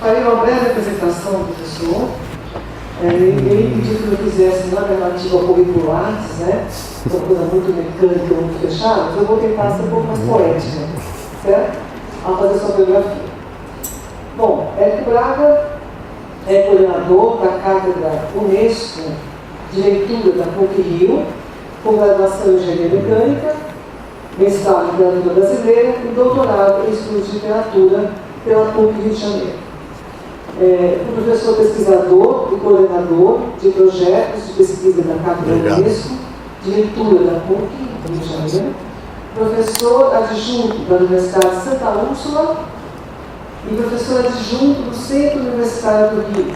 Farei uma breve apresentação do professor. Ele pediu que eu fizesse uma alternativa curricular, né? Uma coisa muito mecânica, muito fechada, mas eu vou tentar ser um pouco mais poética, certo? Ao fazer sua biografia. Bom, Érico Braga é coordenador da Cátedra Unesco de Leitura da PUC-Rio, com graduação em Engenharia Mecânica, mestrado em Literatura Brasileira e doutorado em Estudos de Literatura pela PUC Rio de Janeiro. O professor pesquisador e coordenador de projetos de pesquisa da Cátedra Unesco de Leitura da PUC Rio de Janeiro, professor adjunto da Universidade de Santa Úrsula e professor adjunto do Centro Universitário do Rio,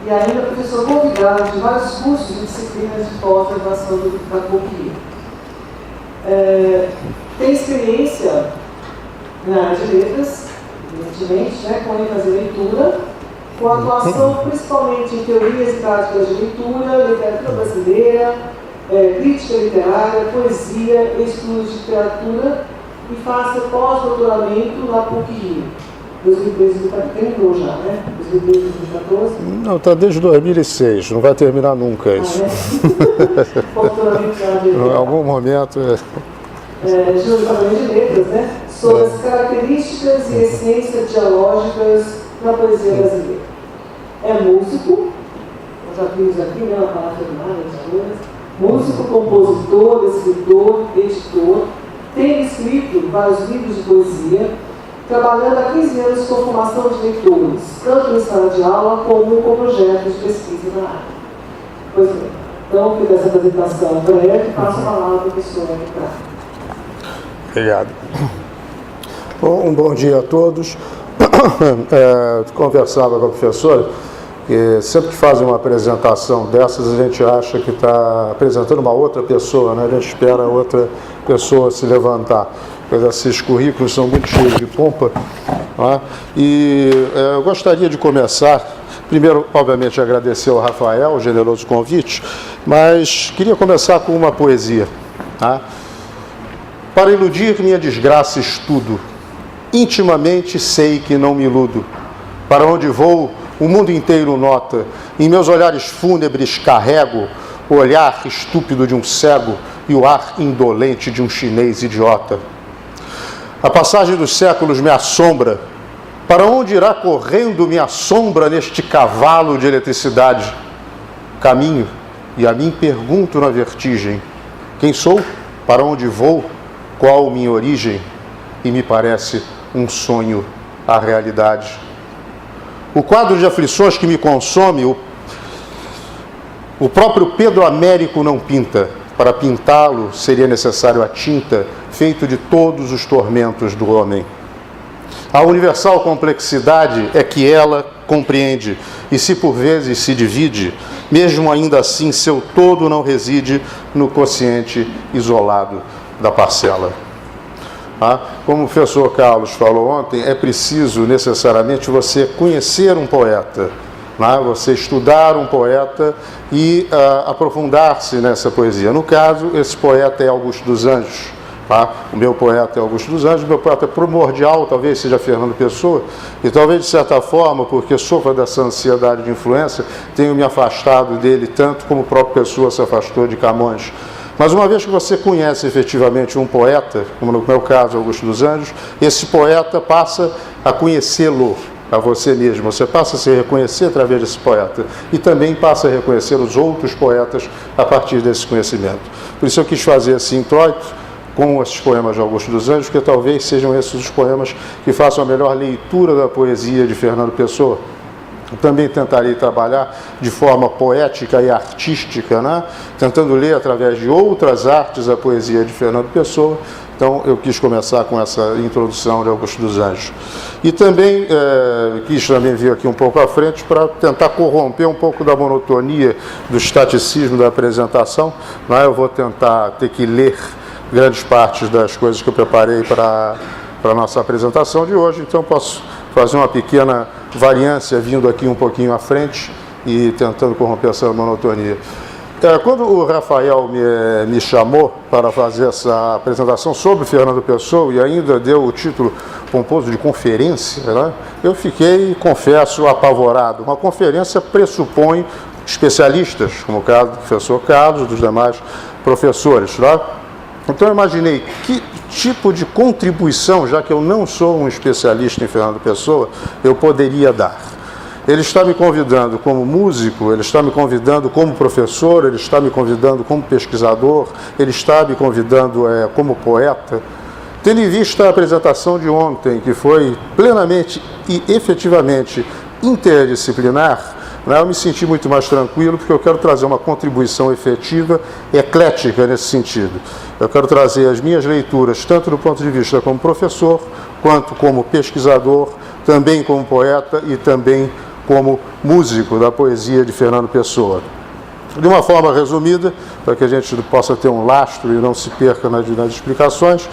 e ainda professor convidado de vários cursos e disciplinas de pós-graduação da PUC-Rio. Tem experiência na área de letras, evidentemente, né, com ênfase em leitura, com atuação principalmente em teorias e práticas de leitura, literatura brasileira, crítica literária, poesia, estudos de literatura, e faça pós-doutoramento na PUC-Rio. 2013, terminou já, né? 2013, 2014? Não, está desde 2006, não vai terminar nunca isso. Em algum momento. Departamento de Letras, né? Sobre as características e essências dialógicas na poesia brasileira. É músico, nós já vimos aqui, né? Uma palavra músico, compositor, escritor, editor, tem escrito vários livros de poesia, trabalhando há 15 anos com formação de leitores, tanto em sala de aula como com projetos de pesquisa na área. Pois bem, então, fiz essa apresentação breve, passo a palavra ao professor Érico Braga. Obrigado. Bom, um bom dia a todos. Conversava com a professora, que sempre que fazem uma apresentação dessas, a gente acha que está apresentando uma outra pessoa, né? A gente espera a outra pessoa se levantar. Esses currículos são muito cheios de pompa, né? E eu gostaria de começar, primeiro, obviamente, agradecer ao Rafael o generoso convite, mas queria começar com uma poesia. Tá? Para iludir minha desgraça estudo, intimamente sei que não me iludo. Para onde vou, o mundo inteiro nota, em meus olhares fúnebres carrego o olhar estúpido de um cego e o ar indolente de um chinês idiota. A passagem dos séculos me assombra. Para onde irá correndo minha sombra neste cavalo de eletricidade? Caminho, e a mim pergunto na vertigem: quem sou? Para onde vou? Qual minha origem? E me parece um sonho a realidade. O quadro de aflições que me consome, o próprio Pedro Américo não pinta. Para pintá-lo seria necessário a tinta, feito de todos os tormentos do homem. A universal complexidade é que ela compreende, e se por vezes se divide, mesmo ainda assim seu todo não reside no quociente isolado da parcela. Como o professor Carlos falou ontem, é preciso necessariamente você conhecer um poeta, você estudar um poeta e aprofundar-se nessa poesia. No caso, esse poeta é Augusto dos Anjos. O meu poeta é Augusto dos Anjos, o meu poeta primordial talvez seja Fernando Pessoa, e talvez de certa forma, porque sofro dessa ansiedade de influência, tenho me afastado dele tanto como o próprio Pessoa se afastou de Camões. Mas uma vez que você conhece efetivamente um poeta, como no meu caso Augusto dos Anjos, esse poeta passa a conhecê-lo a você mesmo. Você passa a se reconhecer através desse poeta e também passa a reconhecer os outros poetas a partir desse conhecimento. Por isso eu quis fazer esse introito com esses poemas de Augusto dos Anjos, porque talvez sejam esses os poemas que façam a melhor leitura da poesia de Fernando Pessoa. Eu também tentarei trabalhar de forma poética e artística, tentando ler através de outras artes a poesia de Fernando Pessoa. Então, eu quis começar com essa introdução de Augusto dos Anjos. E também quis vir aqui um pouco à frente para tentar corromper um pouco da monotonia, do estaticismo da apresentação. Eu vou tentar ter que ler grandes partes das coisas que eu preparei para a nossa apresentação de hoje, então posso fazer uma pequena variância vindo aqui um pouquinho à frente e tentando corromper essa monotonia. Quando o Rafael me chamou para fazer essa apresentação sobre Fernando Pessoa e ainda deu o título pomposo de conferência, né, eu fiquei, confesso, apavorado. Uma conferência pressupõe especialistas, como o caso do professor Carlos e dos demais professores. Né? Então eu imaginei que tipo de contribuição, já que eu não sou um especialista em Fernando Pessoa, eu poderia dar. Ele está me convidando como músico, ele está me convidando como professor, ele está me convidando como pesquisador, ele está me convidando como poeta. Tendo em vista a apresentação de ontem, que foi plenamente e efetivamente interdisciplinar, eu me senti muito mais tranquilo, porque eu quero trazer uma contribuição efetiva, eclética nesse sentido. Eu quero trazer as minhas leituras, tanto do ponto de vista como professor, quanto como pesquisador, também como poeta e também como músico da poesia de Fernando Pessoa. De uma forma resumida, para que a gente possa ter um lastro e não se perca nas explicações,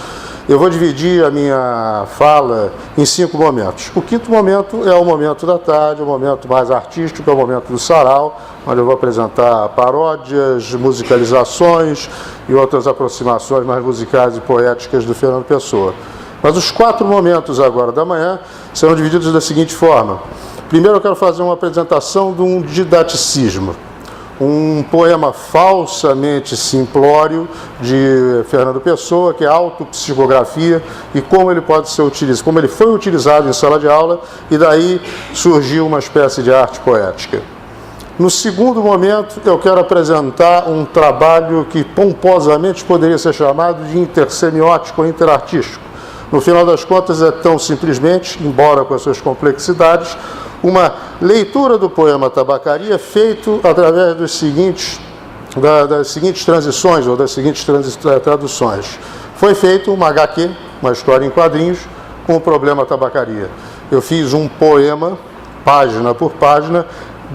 eu vou dividir a minha fala em 5 momentos. O quinto momento é o momento da tarde, o momento mais artístico, é o momento do sarau, onde eu vou apresentar paródias, musicalizações e outras aproximações mais musicais e poéticas do Fernando Pessoa. Mas os 4 momentos agora da manhã serão divididos da seguinte forma. Primeiro eu quero fazer uma apresentação de um didaticismo, um poema falsamente simplório de Fernando Pessoa, que é a autopsicografia, e como ele pode ser utilizado, como ele foi utilizado em sala de aula, e daí surgiu uma espécie de arte poética. No segundo momento, eu quero apresentar um trabalho que pomposamente poderia ser chamado de intersemiótico ou interartístico. No final das contas, é tão simplesmente, embora com as suas complexidades, uma leitura do poema Tabacaria feito através das seguintes transições ou das seguintes traduções. Foi feito uma HQ, uma história em quadrinhos, com o problema Tabacaria. Eu fiz um poema, página por página,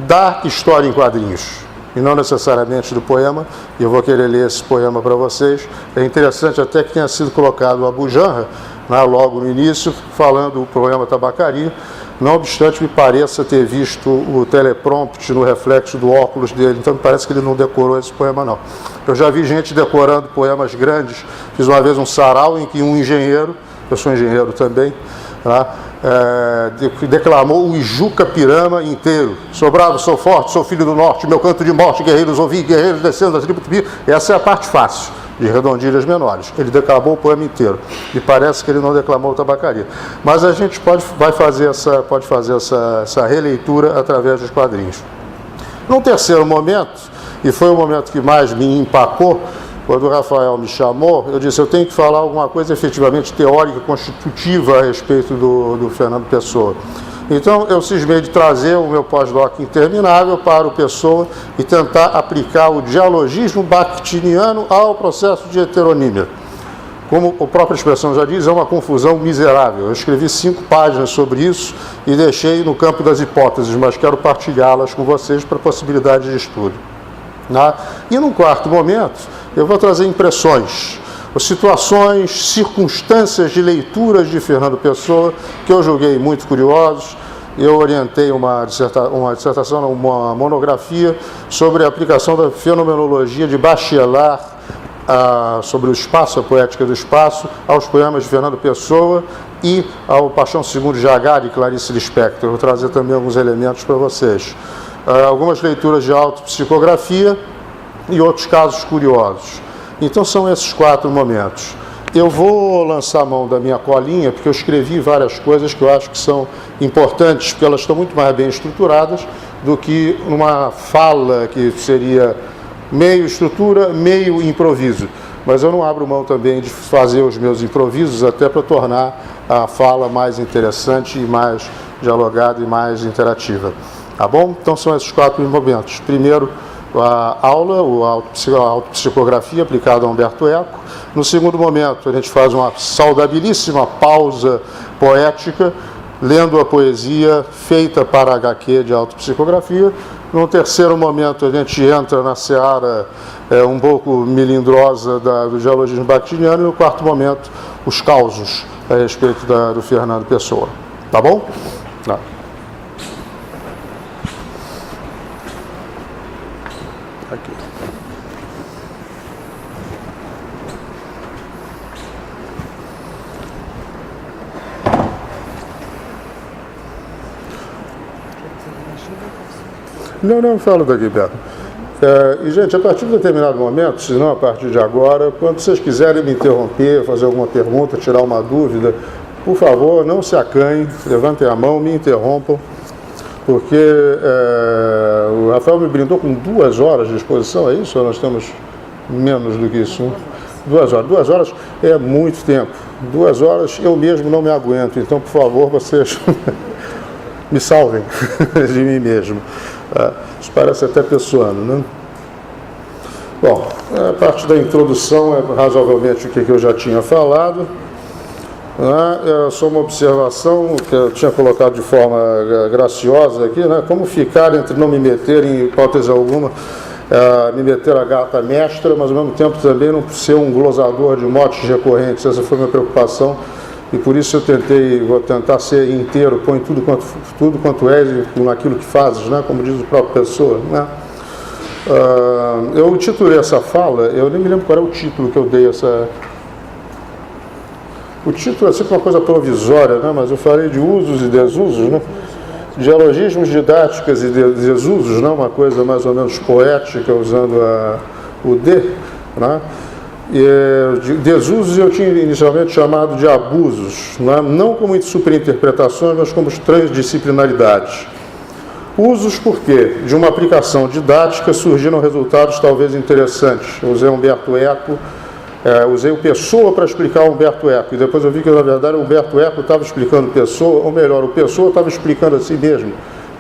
da história em quadrinhos, e não necessariamente do poema, e eu vou querer ler esse poema para vocês. É interessante até que tenha sido colocado a Bujanra, logo no início, falando o poema Tabacaria. Não obstante, me pareça ter visto o teleprompter no reflexo do óculos dele, então me parece que ele não decorou esse poema, não. Eu já vi gente decorando poemas grandes. Fiz uma vez um sarau em que um engenheiro, eu sou engenheiro também, declamou o Ijuca Pirama inteiro. Sou bravo, sou forte, sou filho do norte, meu canto de morte, guerreiros ouvi, guerreiros descendo da tribo Tupi. Essa é a parte fácil, de redondilhas menores. Ele declamou o poema inteiro. E parece que ele não declamou o Tabacaria. Mas a gente pode fazer essa releitura através dos quadrinhos. Num terceiro momento, e foi o momento que mais me empacou, quando o Rafael me chamou, eu disse, eu tenho que falar alguma coisa efetivamente teórica, constitutiva a respeito do Fernando Pessoa. Então, eu cismei de trazer o meu pós-doc interminável para o Pessoa e tentar aplicar o dialogismo bakhtiniano ao processo de heteronímia. Como a própria expressão já diz, é uma confusão miserável. Eu escrevi 5 páginas sobre isso e deixei no campo das hipóteses, mas quero partilhá-las com vocês para possibilidade de estudo. E num quarto momento, eu vou trazer impressões, situações, circunstâncias de leituras de Fernando Pessoa, que eu julguei muito curiosos. Eu orientei uma dissertação, uma monografia sobre a aplicação da fenomenologia de Bachelard sobre o espaço, a poética do espaço, aos poemas de Fernando Pessoa e ao Paixão II de Jagad e Clarice Lispector. Eu vou trazer também alguns elementos para vocês. Algumas leituras de autopsicografia e outros casos curiosos. Então são esses 4 momentos. Eu vou lançar a mão da minha colinha, porque eu escrevi várias coisas que eu acho que são importantes, porque elas estão muito mais bem estruturadas do que uma fala que seria meio estrutura, meio improviso. Mas eu não abro mão também de fazer os meus improvisos, até para tornar a fala mais interessante e mais dialogada e mais interativa. Tá bom? Então são esses 4 momentos. Primeiro, a aula, a autopsicografia aplicada a Humberto Eco. No segundo momento, a gente faz uma saudabilíssima pausa poética, lendo a poesia feita para a HQ de autopsicografia. No terceiro momento, a gente entra na seara um pouco melindrosa do dialogismo bakhtiniano. E no quarto momento, os causos a respeito do Fernando Pessoa. Tá bom? Tá. Aqui. Não falo daqui perto. E, gente, a partir de determinado momento, se não a partir de agora, quando vocês quiserem me interromper, fazer alguma pergunta, tirar uma dúvida, por favor, não se acanhem, levantem a mão, me interrompam, porque o Rafael me brindou com 2 horas de exposição, é isso? Ou nós temos menos do que isso? 2 horas. 2 horas é muito tempo. 2 horas eu mesmo não me aguento, então, por favor, vocês me salvem de mim mesmo. Isso parece até pessoando, né? Bom, a parte da introdução é razoavelmente o que eu já tinha falado. É só uma observação que eu tinha colocado de forma graciosa aqui, né? Como ficar entre não me meter em hipótese alguma, me meter a gata mestra, mas ao mesmo tempo também não ser um glosador de motes recorrentes. Essa foi a minha preocupação. E por isso eu vou tentar ser inteiro, põe tudo quanto és naquilo que fazes, né? Como diz o próprio Pessoa, né? Eu titulei essa fala, eu nem me lembro qual era o título que eu dei o título é sempre uma coisa provisória, né? Mas eu falei de usos e desusos, né? Dialogismos, didáticas e desusos, né? Uma coisa mais ou menos poética, usando o D, né? Desusos eu tinha inicialmente chamado de abusos, não como superinterpretações, mas como transdisciplinaridades. Usos porque, de uma aplicação didática, surgiram resultados talvez interessantes. Eu usei Umberto Eco, usei o Pessoa para explicar o Umberto Eco, e depois eu vi que, na verdade, o Umberto Eco estava explicando Pessoa, ou melhor, o Pessoa estava explicando a si mesmo.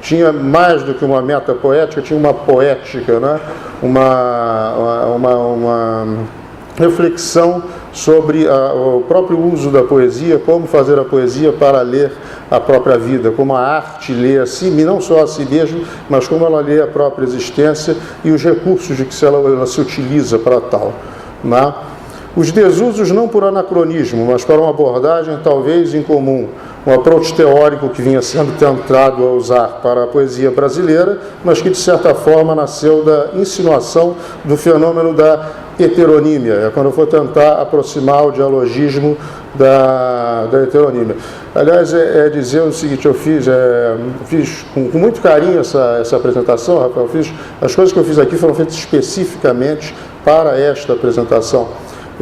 Tinha mais do que uma meta poética, tinha uma poética, né? Uma reflexão sobre o próprio uso da poesia, como fazer a poesia para ler a própria vida, como a arte lê a si, não só a si mesmo, mas como ela lê a própria existência e os recursos de que ela se utiliza para tal, né? Os desusos não por anacronismo, mas para uma abordagem talvez incomum, um approach teórico que vinha sendo tentado a usar para a poesia brasileira, mas que de certa forma nasceu da insinuação do fenômeno da heteronímia. É quando eu for tentar aproximar o dialogismo da heteronímia. Aliás, dizer o seguinte, eu fiz com muito carinho essa apresentação, Rafael, as coisas que eu fiz aqui foram feitas especificamente para esta apresentação.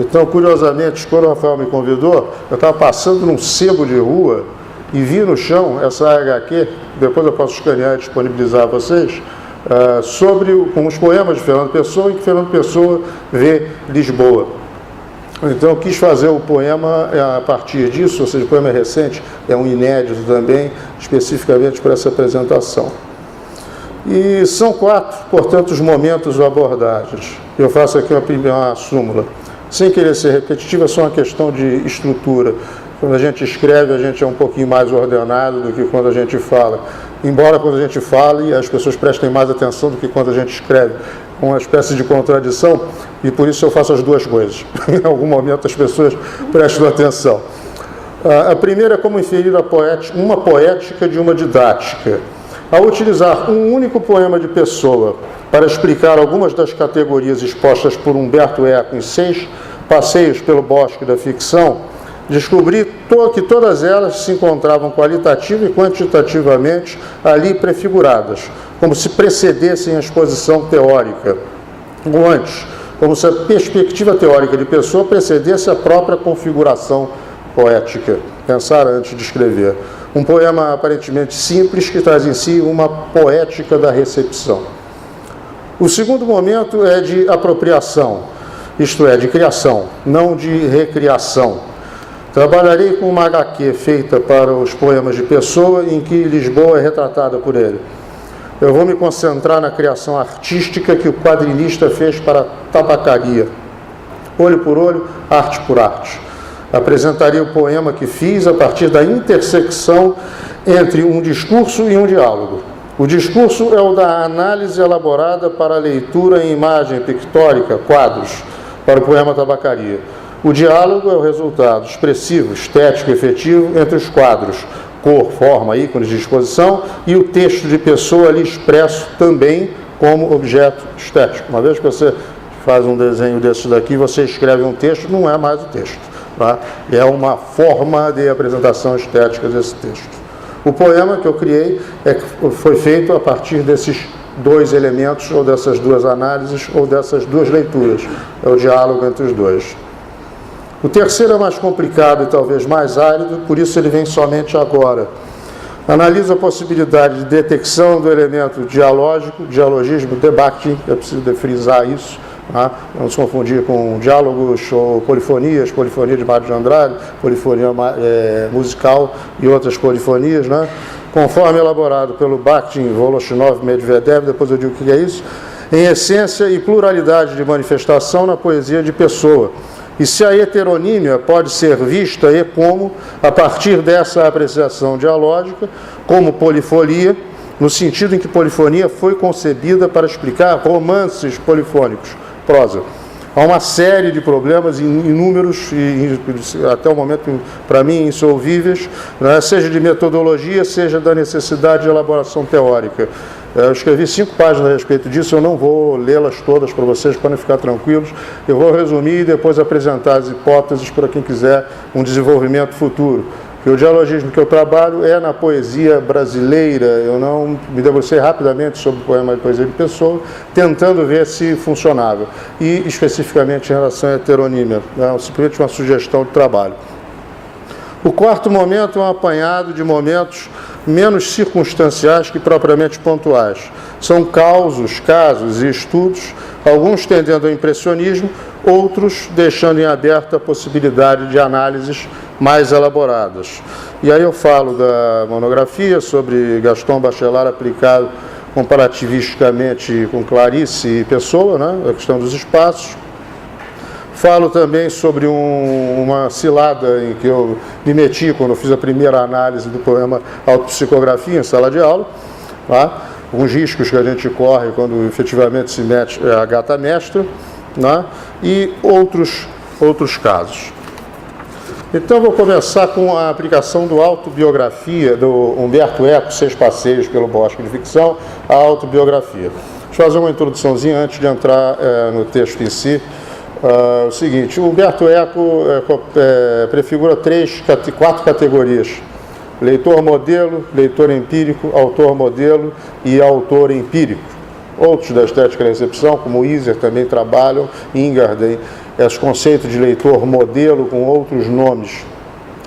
Então, curiosamente, quando o Rafael me convidou, eu estava passando num sebo de rua e vi no chão essa HQ, depois eu posso escanear e disponibilizar a vocês, com os poemas de Fernando Pessoa, em que Fernando Pessoa vê Lisboa. Então eu quis fazer o poema a partir disso, ou seja, o poema é recente, é um inédito também, especificamente para essa apresentação. E são 4, portanto, os momentos ou abordagens. Eu faço aqui uma súmula. Sem querer ser repetitivo, é só uma questão de estrutura. Quando a gente escreve, a gente é um pouquinho mais ordenado do que quando a gente fala. Embora quando a gente fale, as pessoas prestem mais atenção do que quando a gente escreve. Uma espécie de contradição, e por isso eu faço as duas coisas. Em algum momento as pessoas prestam atenção. A primeira é como inferir uma poética de uma didática. Ao utilizar um único poema de Pessoa para explicar algumas das categorias expostas por Umberto Eco em 6 passeios pelo bosque da ficção, descobri que todas elas se encontravam qualitativa e quantitativamente ali prefiguradas, como se precedessem a exposição teórica, ou antes, como se a perspectiva teórica de Pessoa precedesse a própria configuração poética, pensar antes de escrever. Um poema aparentemente simples que traz em si uma poética da recepção. O segundo momento é de apropriação, isto é, de criação, não de recriação. Trabalharei com uma HQ feita para os poemas de Pessoa, em que Lisboa é retratada por ele. Eu vou me concentrar na criação artística que o quadrinista fez para a tabacaria. Olho por olho, arte por arte. Apresentarei o poema que fiz a partir da intersecção entre um discurso e um diálogo. O discurso é o da análise elaborada para a leitura em imagem pictórica, quadros, para o poema Tabacaria. O diálogo é o resultado expressivo, estético, efetivo entre os quadros, cor, forma, ícones de exposição, e o texto de Pessoa ali expresso também como objeto estético. Uma vez que você faz um desenho desse daqui, você escreve um texto, não é mais o texto. Tá? É uma forma de apresentação estética desse texto. O poema que eu criei foi feito a partir desses dois elementos, ou dessas duas análises, ou dessas duas leituras. É o diálogo entre os dois. O terceiro é mais complicado e talvez mais árido, por isso ele vem somente agora. Analisa a possibilidade de detecção do elemento dialógico, dialogismo, debate, é preciso frisar isso, tá? Não se confundir com diálogos ou polifonias, polifonia de Mário de Andrade, polifonia musical e outras polifonias, né? Conforme elaborado pelo Bakhtin, Voloshinov, Medvedev, depois eu digo o que é isso, em essência e pluralidade de manifestação na poesia de Pessoa. E se a heteronímia pode ser vista e como, a partir dessa apreciação dialógica, como polifonia, no sentido em que polifonia foi concebida para explicar romances polifônicos, prosa. Há uma série de problemas inúmeros e até o momento, para mim, insolvíveis, né? Seja de metodologia, seja da necessidade de elaboração teórica. Eu escrevi 5 páginas a respeito disso, eu não vou lê-las todas para vocês, para não ficar tranquilos. Eu vou resumir e depois apresentar as hipóteses para quem quiser um desenvolvimento futuro. Porque o dialogismo que eu trabalho é na poesia brasileira. Eu não me debrucei rapidamente sobre o poema de poesia de Pessoa, tentando ver se funcionava. E especificamente em relação à heteronímia. É simplesmente uma sugestão de trabalho. O quarto momento é um apanhado de momentos menos circunstanciais que propriamente pontuais. São casos e estudos, alguns tendendo ao impressionismo, outros deixando em aberto a possibilidade de análises mais elaboradas. E aí eu falo da monografia sobre Gaston Bachelard aplicado comparativisticamente com Clarice e Pessoa, né, a questão dos espaços. Falo também sobre uma cilada em que eu me meti quando eu fiz a primeira análise do poema Autopsicografia em sala de aula, tá? Alguns riscos que a gente corre quando efetivamente se mete a gata mestra, né? E outros casos. Então vou começar com a aplicação do autobiografia do Humberto Eco, 6 Passeios pelo Bosque de Ficção, a autobiografia. Deixa eu fazer uma introduçãozinha antes de entrar no texto em si. O seguinte, o Humberto Eco prefigura 4 categorias: leitor modelo, leitor empírico, autor modelo e autor empírico. Outros da estética da recepção, como Iser, também trabalham, Ingarden, esse conceito de leitor modelo com outros nomes.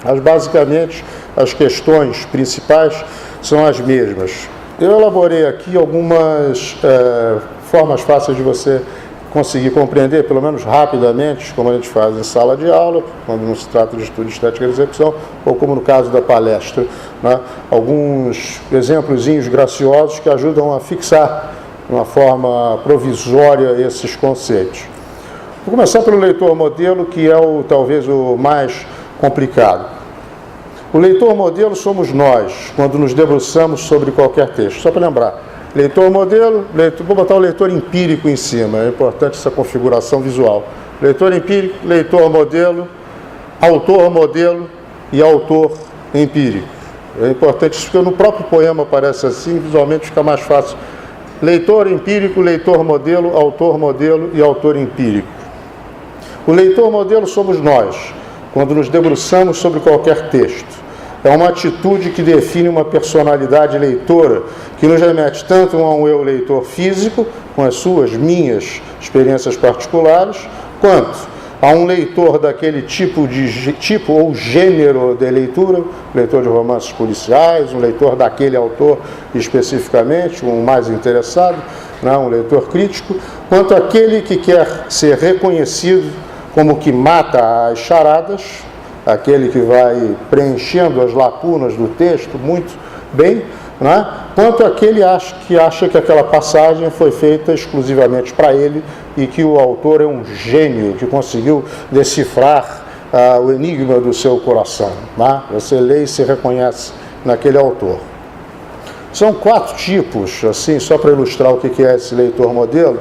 Mas, basicamente, as questões principais são as mesmas. Eu elaborei aqui algumas formas fáceis de você conseguir compreender, pelo menos rapidamente, como a gente faz em sala de aula, quando não se trata de estudo de estética de recepção, ou como no caso da palestra, né? Alguns exemplozinhos graciosos que ajudam a fixar de uma forma provisória esses conceitos. Vou começar pelo leitor modelo, que é talvez o mais complicado. O leitor modelo somos nós, quando nos debruçamos sobre qualquer texto. Só para lembrar, leitor modelo, vou botar o leitor empírico em cima, é importante essa configuração visual. Leitor empírico, leitor modelo, autor modelo e autor empírico. É importante isso, porque no próprio poema aparece assim, visualmente fica mais fácil. Leitor empírico, leitor modelo, autor modelo e autor empírico. O leitor modelo somos nós, quando nos debruçamos sobre qualquer texto. É uma atitude que define uma personalidade leitora, que nos remete tanto a um eu leitor físico, com as minhas experiências particulares, quanto a um leitor daquele tipo ou gênero de leitura, leitor de romances policiais, um leitor daquele autor especificamente, um mais interessado, né, um leitor crítico, quanto aquele que quer ser reconhecido como que mata as charadas, aquele que vai preenchendo as lacunas do texto muito bem, né? Quanto aquele que acha que aquela passagem foi feita exclusivamente para ele e que o autor é um gênio que conseguiu decifrar o enigma do seu coração, né? Você lê e se reconhece naquele autor. São 4 tipos, assim, só para ilustrar o que é esse leitor modelo,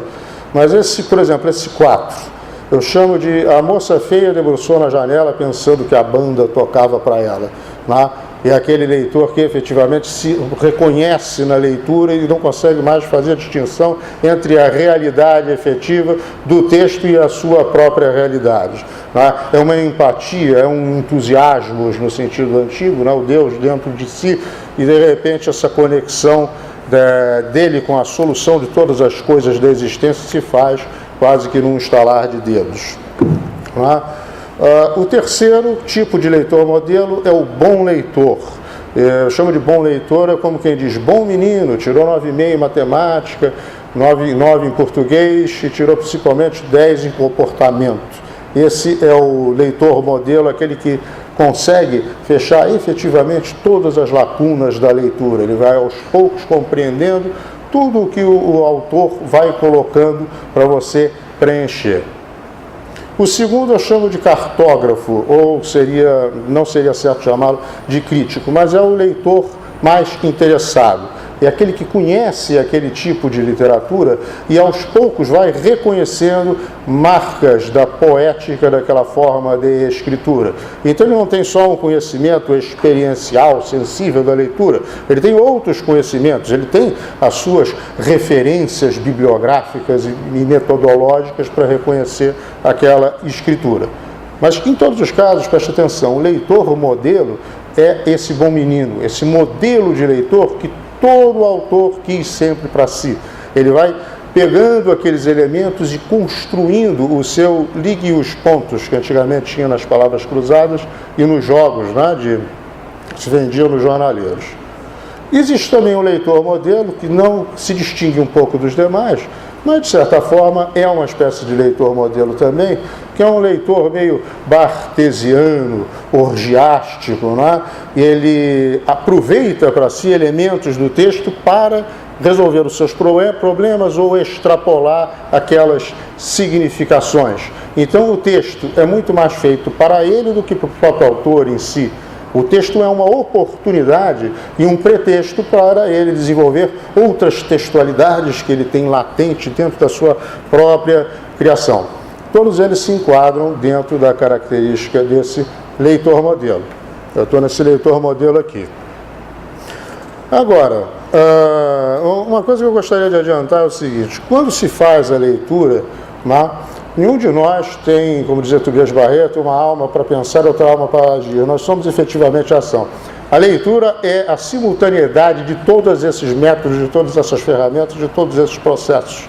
mas por exemplo, esse 4, eu chamo de a moça feia debruçou na janela pensando que a banda tocava para ela, né? é aquele leitor que efetivamente se reconhece na leitura e não consegue mais fazer a distinção entre a realidade efetiva do texto e a sua própria realidade. É uma empatia, é um entusiasmo no sentido antigo, o Deus dentro de si, e de repente essa conexão dele com a solução de todas as coisas da existência se faz quase que num estalar de dedos. O terceiro tipo de leitor modelo é o bom leitor. Eu chamo de bom leitor, é como quem diz, bom menino, tirou 9,5 em matemática, 9 em português e tirou principalmente 10 em comportamento. Esse é o leitor modelo, aquele que consegue fechar efetivamente todas as lacunas da leitura. Ele vai aos poucos compreendendo tudo o que o autor vai colocando para você preencher. O segundo eu chamo de cartógrafo, ou não seria certo chamá-lo de crítico, mas é o leitor mais interessado. É aquele que conhece aquele tipo de literatura e aos poucos vai reconhecendo marcas da poética daquela forma de escritura. Então ele não tem só um conhecimento experiencial, sensível da leitura, ele tem outros conhecimentos, ele tem as suas referências bibliográficas e metodológicas para reconhecer aquela escritura. Mas em todos os casos, preste atenção, o leitor modelo é esse bom menino, esse modelo de leitor que todo autor quis sempre para si. Ele vai pegando aqueles elementos e construindo o seu ligue os pontos, que antigamente tinha nas palavras cruzadas e nos jogos, que se vendiam nos jornaleiros. Existe também um leitor modelo que não se distingue um pouco dos demais, mas de certa forma é uma espécie de leitor modelo também, que é um leitor meio bartesiano, orgiástico, E ele aproveita para si elementos do texto para resolver os seus problemas ou extrapolar aquelas significações. Então o texto é muito mais feito para ele do que para o próprio autor em si. O texto é uma oportunidade e um pretexto para ele desenvolver outras textualidades que ele tem latente dentro da sua própria criação. Todos eles se enquadram dentro da característica desse leitor modelo. Eu estou nesse leitor modelo aqui. Agora, uma coisa que eu gostaria de adiantar é o seguinte: quando se faz a leitura, nenhum de nós tem, como dizia Tobias Barreto, uma alma para pensar e outra alma para agir. Nós somos efetivamente a ação. A leitura é a simultaneidade de todos esses métodos, de todas essas ferramentas, de todos esses processos.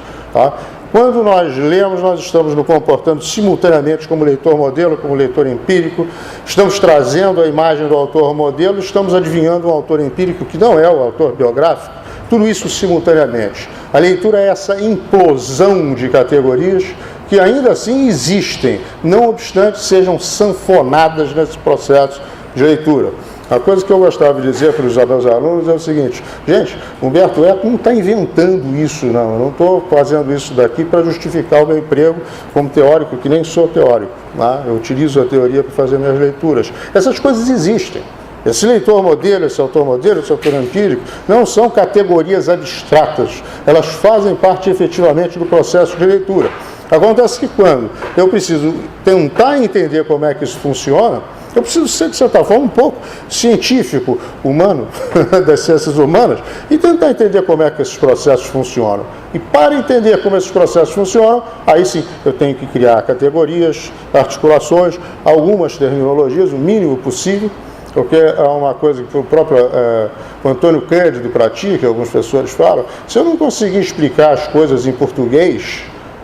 Quando nós lemos, nós estamos nos comportando simultaneamente como leitor modelo, como leitor empírico, estamos trazendo a imagem do autor modelo, estamos adivinhando um autor empírico que não é o autor biográfico, tudo isso simultaneamente. A leitura é essa implosão de categorias que ainda assim existem, não obstante sejam sanfonadas nesse processo de leitura. A coisa que eu gostava de dizer para os meus alunos é o seguinte: gente, Humberto Eco não está inventando isso, não. Eu não estou fazendo isso daqui para justificar o meu emprego como teórico, que nem sou teórico. Eu utilizo a teoria para fazer minhas leituras. Essas coisas existem. Esse leitor modelo, esse autor empírico, não são categorias abstratas. Elas fazem parte efetivamente do processo de leitura. Acontece que quando eu preciso tentar entender como é que isso funciona, eu preciso ser, de certa forma, um pouco científico, humano, das ciências humanas, e tentar entender como é que esses processos funcionam. E para entender como esses processos funcionam, aí sim eu tenho que criar categorias, articulações, algumas terminologias, o mínimo possível, porque é uma coisa que o próprio Antônio Cândido pratica, alguns professores falam: se eu não conseguir explicar as coisas em português,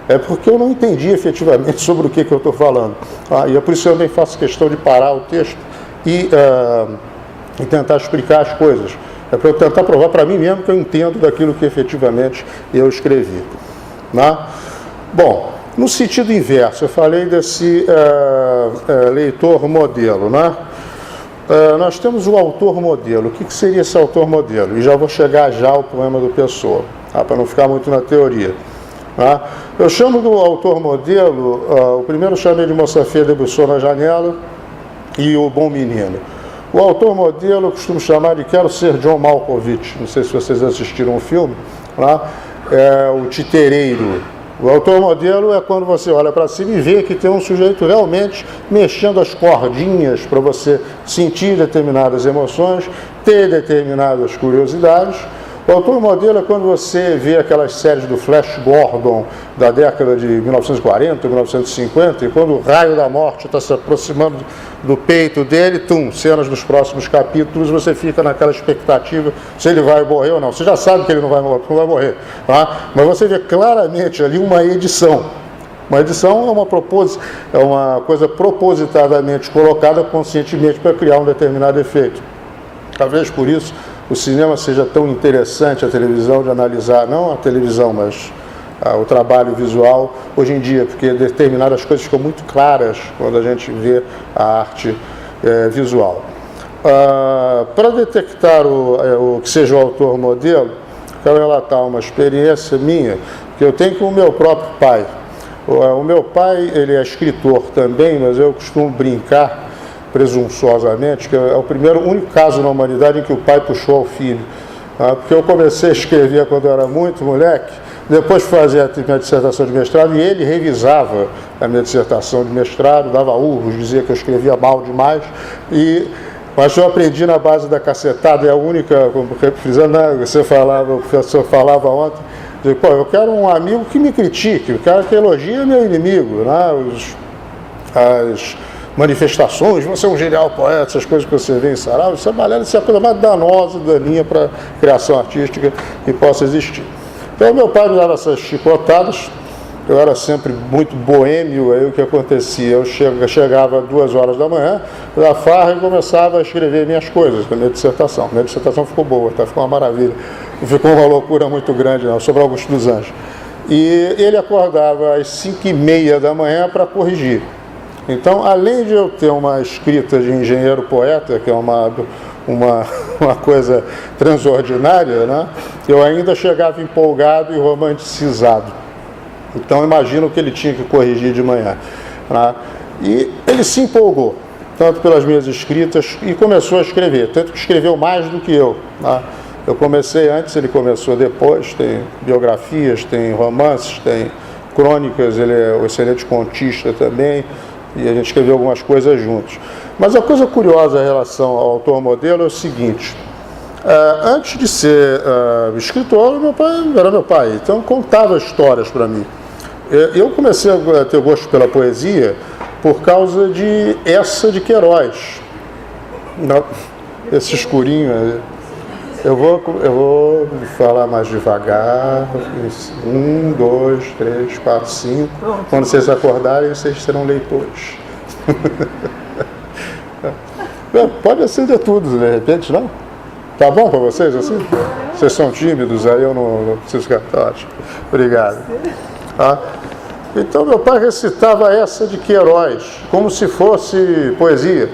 é porque eu não entendi efetivamente sobre o que eu estou falando. E é por isso que eu também faço questão de parar o texto e tentar explicar as coisas. É para eu tentar provar para mim mesmo que eu entendo daquilo que efetivamente eu escrevi. Bom, no sentido inverso, eu falei desse leitor modelo. Nós temos o autor modelo. O que seria esse autor modelo? E já vou chegar já ao poema do Pessoa, para não ficar muito na teoria. Eu chamo do autor modelo, o primeiro eu chamei de Moça Feia debruçou na janela e o Bom Menino. O autor modelo eu costumo chamar de Quero Ser John Malkovich, não sei se vocês assistiram o filme, é o titereiro, O autor modelo é quando você olha para cima e vê que tem um sujeito realmente mexendo as cordinhas para você sentir determinadas emoções, ter determinadas curiosidades. O autor modelo é quando você vê aquelas séries do Flash Gordon da década de 1940, 1950, e quando o raio da morte está se aproximando do peito dele, cenas dos próximos capítulos, você fica naquela expectativa se ele vai morrer ou não. Você já sabe que ele não vai morrer, tá? Mas você vê claramente ali uma edição. Uma edição é uma coisa propositadamente colocada conscientemente para criar um determinado efeito. Talvez por isso o cinema seja tão interessante, a televisão, de analisar, não a televisão, mas o trabalho visual hoje em dia, porque determinadas coisas ficam muito claras quando a gente vê a arte visual. Para detectar o que seja o autor modelo, quero relatar uma experiência minha que eu tenho com o meu próprio pai. O meu pai, ele é escritor também, mas eu costumo brincar presunçosamente, que é o único caso na humanidade em que o pai puxou ao filho. Porque eu comecei a escrever quando eu era muito moleque, depois fazia a minha dissertação de mestrado e ele revisava a minha dissertação de mestrado, dava urros, dizia que eu escrevia mal demais, mas eu aprendi na base da cacetada, é a única, frisando, o professor falava ontem, eu quero um amigo que me critique, o cara que elogia é meu inimigo, as manifestações, você é um genial poeta, essas coisas que você vê em sarau, isso é a coisa mais danosa, daninha para a criação artística que possa existir. Então, meu pai me dava essas chicotadas, eu era sempre muito boêmio, aí o que acontecia? Eu chegava às 2 horas da manhã, da farra, e começava a escrever minhas coisas, a minha dissertação. Minha dissertação ficou boa, ficou uma maravilha, não ficou uma loucura muito grande, não, sobre Augusto dos Anjos. E ele acordava às 5h30 da manhã para corrigir. Então, além de eu ter uma escrita de engenheiro poeta, que é uma coisa transordinária, né? Eu ainda chegava empolgado e romanticizado. Então, imagino que ele tinha que corrigir de manhã. Né? E ele se empolgou, tanto pelas minhas escritas, e começou a escrever, tanto que escreveu mais do que eu. Né? Eu comecei antes, ele começou depois, tem biografias, tem romances, tem crônicas, ele é um excelente contista também, e a gente escreveu algumas coisas juntos. Mas a coisa curiosa em relação ao autor modelo é o seguinte: antes de ser escritor, meu pai era meu pai, então contava histórias para mim. Eu comecei a ter gosto pela poesia por causa de Essa de Queiroz. Esse escurinho, eu vou falar mais devagar. 1, 2, 3, 4, 5. Quando vocês acordarem, vocês serão leitores. Pode acender tudo, de repente, não? Tá bom para vocês assim? Vocês são tímidos, aí eu não preciso ficar. Tá ótimo. Obrigado. Então, meu pai recitava Essa de Queiroz, como se fosse poesia.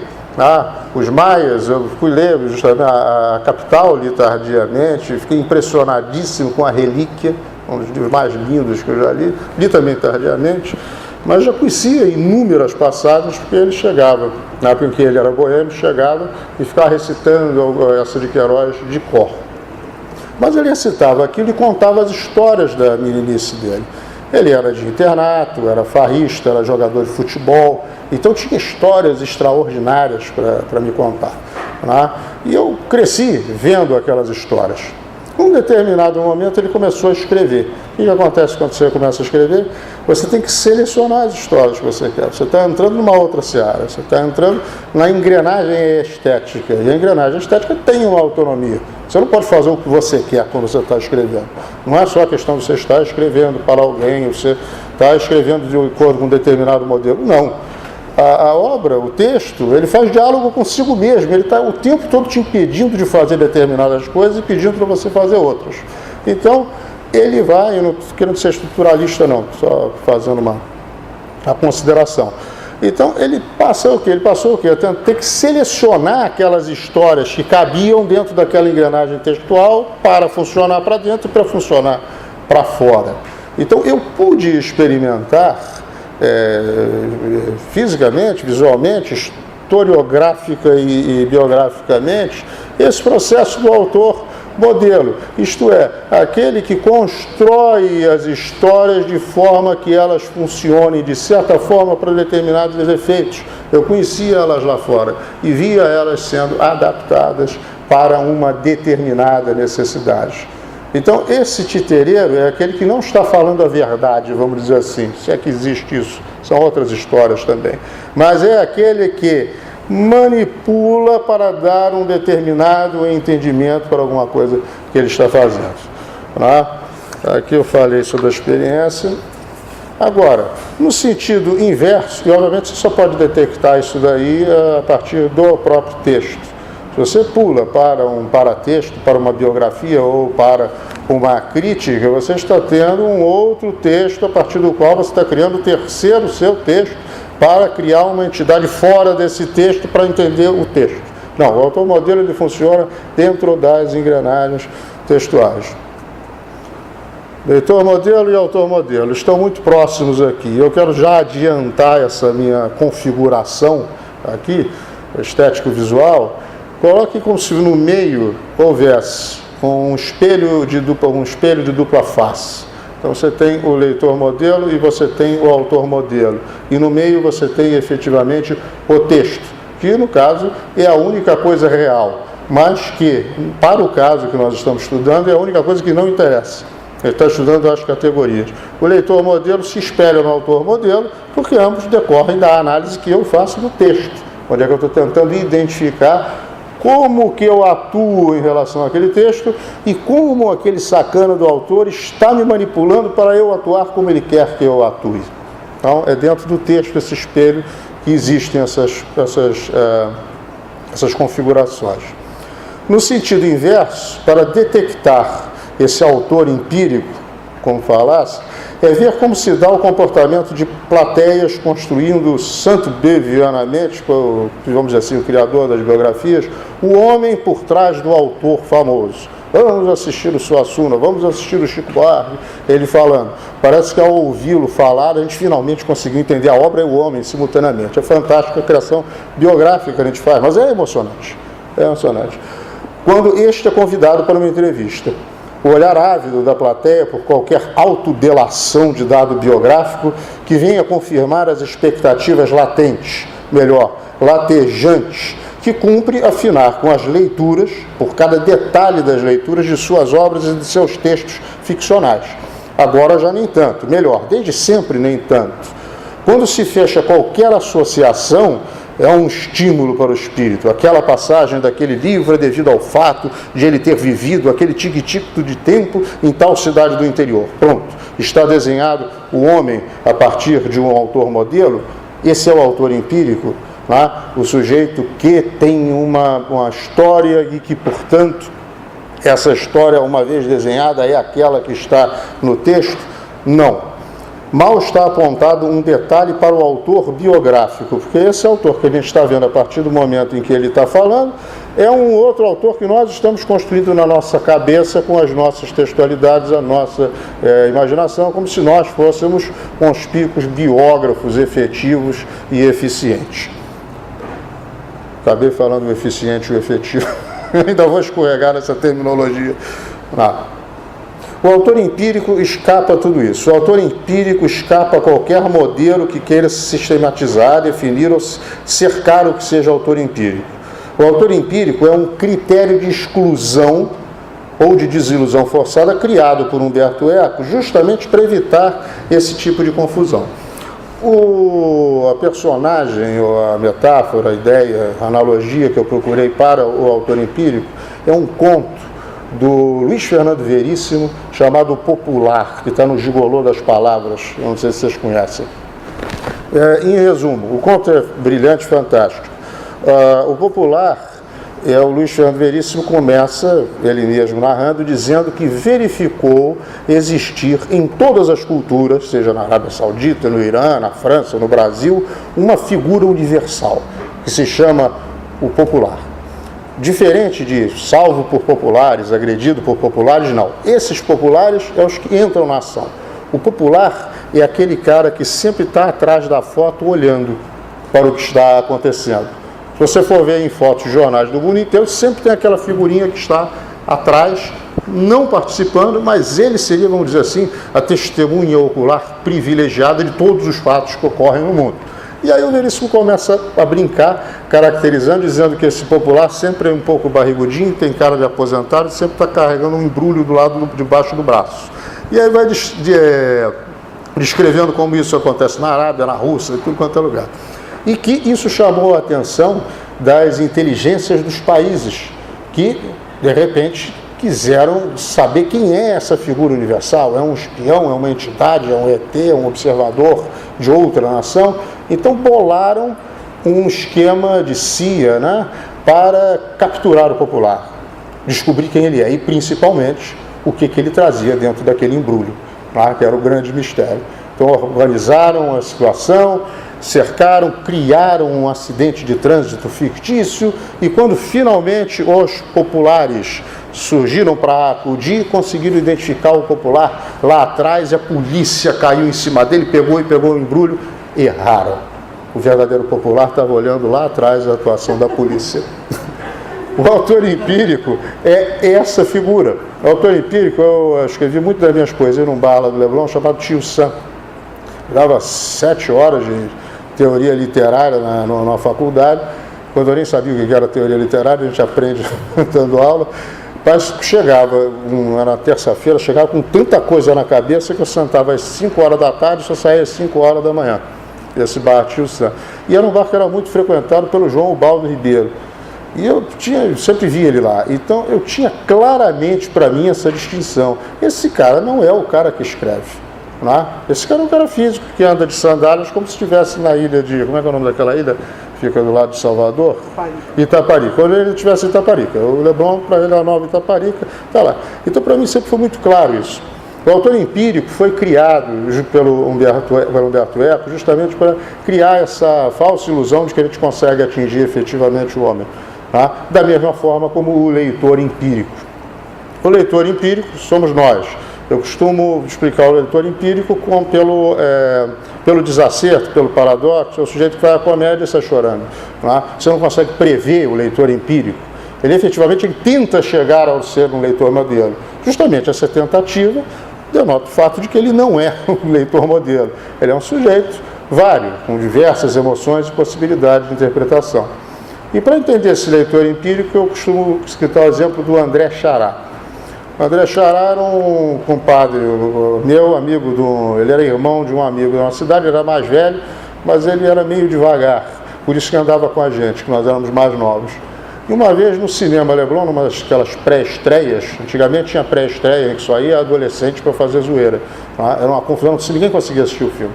Os Maias, eu fui ler justamente a Capital, li tardiamente, fiquei impressionadíssimo com a Relíquia, um dos livros mais lindos que eu já li também tardiamente, mas já conhecia inúmeras passagens, porque ele chegava, na época em que ele era boêmio, chegava e ficava recitando Essa de Queiroz de cor. Mas ele recitava aquilo e contava as histórias da meninice dele. Ele era de internato, era farrista, era jogador de futebol, então tinha histórias extraordinárias para me contar. Né? E eu cresci vendo aquelas histórias. Num determinado momento ele começou a escrever. O que acontece quando você começa a escrever? Você tem que selecionar as histórias que você quer. Você está entrando numa outra seara, você está entrando na engrenagem estética. E a engrenagem estética tem uma autonomia. Você não pode fazer o que você quer quando você está escrevendo. Não é só a questão de você estar escrevendo para alguém, você está escrevendo de acordo com um determinado modelo. Não. A obra, o texto, ele faz diálogo consigo mesmo. Ele está o tempo todo te impedindo de fazer determinadas coisas e pedindo para você fazer outras. Então, ele vai, eu não estou querendo ser estruturalista não, só fazendo uma consideração. Então, ele passou o quê? Ele passou o quê? Ter que selecionar aquelas histórias que cabiam dentro daquela engrenagem textual para funcionar para dentro e para funcionar para fora. Então, eu pude experimentar fisicamente, visualmente, historiográfica e biograficamente, esse processo do autor modelo, isto é, aquele que constrói as histórias de forma que elas funcionem de certa forma para determinados efeitos. Eu conhecia elas lá fora e via elas sendo adaptadas para uma determinada necessidade. Então, esse titereiro é aquele que não está falando a verdade, vamos dizer assim, se é que existe isso, são outras histórias também. Mas é aquele que manipula para dar um determinado entendimento para alguma coisa que ele está fazendo. Tá? Aqui eu falei sobre a experiência. Agora, no sentido inverso, e obviamente você só pode detectar isso daí a partir do próprio texto. Se você pula para um paratexto, para uma biografia ou para uma crítica, você está tendo um outro texto a partir do qual você está criando o terceiro seu texto para criar uma entidade fora desse texto para entender o texto. Não, o autor-modelo ele funciona dentro das engrenagens textuais. Leitor-modelo e autor-modelo estão muito próximos aqui. Eu quero já adiantar essa minha configuração aqui, estético-visual. Coloque como se no meio houvesse um espelho de dupla face. Então você tem o leitor-modelo e você tem o autor-modelo. E no meio você tem efetivamente o texto, que no caso é a única coisa real, mas que, para o caso que nós estamos estudando, é a única coisa que não interessa. Ele está estudando as categorias. O leitor-modelo se espelha no autor-modelo, porque ambos decorrem da análise que eu faço do texto, onde é que eu estou tentando identificar como que eu atuo em relação àquele texto e como aquele sacana do autor está me manipulando para eu atuar como ele quer que eu atue. Então, é dentro do texto, esse espelho, que existem essas configurações. No sentido inverso, para detectar esse autor empírico, como falasse, é ver como se dá o comportamento de plateias construindo santo-bevianamente, vamos dizer assim, o criador das biografias, o homem por trás do autor famoso. Vamos assistir o Suassuna, vamos assistir o Chico Buarque, ele falando. Parece que ao ouvi-lo falar, a gente finalmente conseguiu entender a obra e o homem simultaneamente. É fantástica a criação biográfica que a gente faz, mas é emocionante. É emocionante. Quando este é convidado para uma entrevista, o olhar ávido da plateia por qualquer autodelação de dado biográfico que venha confirmar as expectativas latentes, melhor, latejantes, que cumpre afinar com as leituras, por cada detalhe das leituras de suas obras e de seus textos ficcionais. Agora já nem tanto, melhor, desde sempre nem tanto. Quando se fecha qualquer associação, é um estímulo para o espírito. Aquela passagem daquele livro é devido ao fato de ele ter vivido aquele tique-tico de tempo em tal cidade do interior. Pronto, está desenhado o homem a partir de um autor modelo. Esse é o autor empírico, né? O sujeito que tem uma história e que, portanto, essa história, uma vez desenhada, é aquela que está no texto? Não. Mal está apontado um detalhe para o autor biográfico, porque esse autor que a gente está vendo a partir do momento em que ele está falando é um outro autor que nós estamos construindo na nossa cabeça com as nossas textualidades, a nossa imaginação, como se nós fôssemos conspícuos biógrafos efetivos e eficientes. Acabei falando o eficiente e o efetivo. Ainda vou escorregar nessa terminologia. O autor empírico escapa a tudo isso. O autor empírico escapa a qualquer modelo que queira sistematizar, definir ou cercar o que seja autor empírico. O autor empírico é um critério de exclusão ou de desilusão forçada criado por Humberto Eco justamente para evitar esse tipo de confusão. A personagem, ou a metáfora, a ideia, a analogia que eu procurei para o autor empírico é um conto do Luiz Fernando Veríssimo, chamado O Popular, que está no Gigolô das Palavras, eu não sei se vocês conhecem. Em resumo, o conto é brilhante, fantástico. O Popular, o Luiz Fernando Veríssimo começa, ele mesmo narrando, dizendo que verificou existir em todas as culturas, seja na Arábia Saudita, no Irã, na França, no Brasil, uma figura universal, que se chama o popular. Diferente de salvo por populares, agredido por populares, não. Esses populares é os que entram na ação. O popular é aquele cara que sempre está atrás da foto olhando para o que está acontecendo. Se você for ver em fotos de jornais do mundo inteiro, sempre tem aquela figurinha que está atrás, não participando, mas ele seria, vamos dizer assim, a testemunha ocular privilegiada de todos os fatos que ocorrem no mundo. E aí o Veríssimo começa a brincar, caracterizando, dizendo que esse popular sempre é um pouco barrigudinho, tem cara de aposentado, sempre está carregando um embrulho do lado de baixo do braço. E aí vai descrevendo como isso acontece na Arábia, na Rússia, em tudo quanto é lugar. E que isso chamou a atenção das inteligências dos países, que, de repente, quiseram saber quem é essa figura universal. É um espião, é uma entidade, é um ET, é um observador de outra nação. Então bolaram um esquema de CIA, né, para capturar o popular, descobrir quem ele é e, principalmente, o que ele trazia dentro daquele embrulho, tá, que era o grande mistério. Então organizaram a situação, cercaram, criaram um acidente de trânsito fictício e quando finalmente os populares surgiram para acudir, conseguiram identificar o popular lá atrás e a polícia caiu em cima dele, pegou o embrulho, erraram. O verdadeiro popular estava olhando lá atrás a atuação da polícia. O autor empírico é essa figura. O autor empírico, eu escrevi muito das minhas poesias num bar lá do Leblon chamado Tio Sam. Dava 7 horas de teoria literária na faculdade. Quando eu nem sabia o que era teoria literária, a gente aprende dando aula. Mas chegava, na terça-feira, chegava com tanta coisa na cabeça que eu sentava às 5 horas da tarde e só saía às 5 horas da manhã. Esse bar Tio Sam. E era um bar que era muito frequentado pelo João Ubaldo Ribeiro. E eu sempre via ele lá. Então eu tinha claramente para mim essa distinção. Esse cara não é o cara que escreve. Né? Esse cara é um cara físico que anda de sandálias como se estivesse na ilha de... Como é que é o nome daquela ilha? Fica do lado de Salvador? Itaparica. Quando ele estivesse em Itaparica. O Leblon, para ele, é a nova Itaparica. Está lá. Então para mim sempre foi muito claro isso. O autor empírico foi criado pelo Humberto Eco justamente para criar essa falsa ilusão de que a gente consegue atingir efetivamente o homem. Tá? Da mesma forma como o leitor empírico. O leitor empírico somos nós. Eu costumo explicar o leitor empírico pelo desacerto, pelo paradoxo. É o sujeito que vai à comédia e sai chorando. Tá? Você não consegue prever o leitor empírico. Ele efetivamente tenta chegar ao ser um leitor modelo. Justamente essa tentativa denota o fato de que ele não é um leitor modelo. Ele é um sujeito vário, com diversas emoções e possibilidades de interpretação. E para entender esse leitor empírico, eu costumo citar o exemplo do André Chará. O André Chará era um compadre meu, amigo ele era irmão de um amigo da nossa cidade, ele era mais velho, mas ele era meio devagar, por isso que andava com a gente, que nós éramos mais novos. E uma vez no cinema Leblon, numa daquelas pré-estreias, antigamente tinha pré-estreia, que só ia adolescente para fazer zoeira. Tá? Era uma confusão, ninguém conseguia assistir o filme.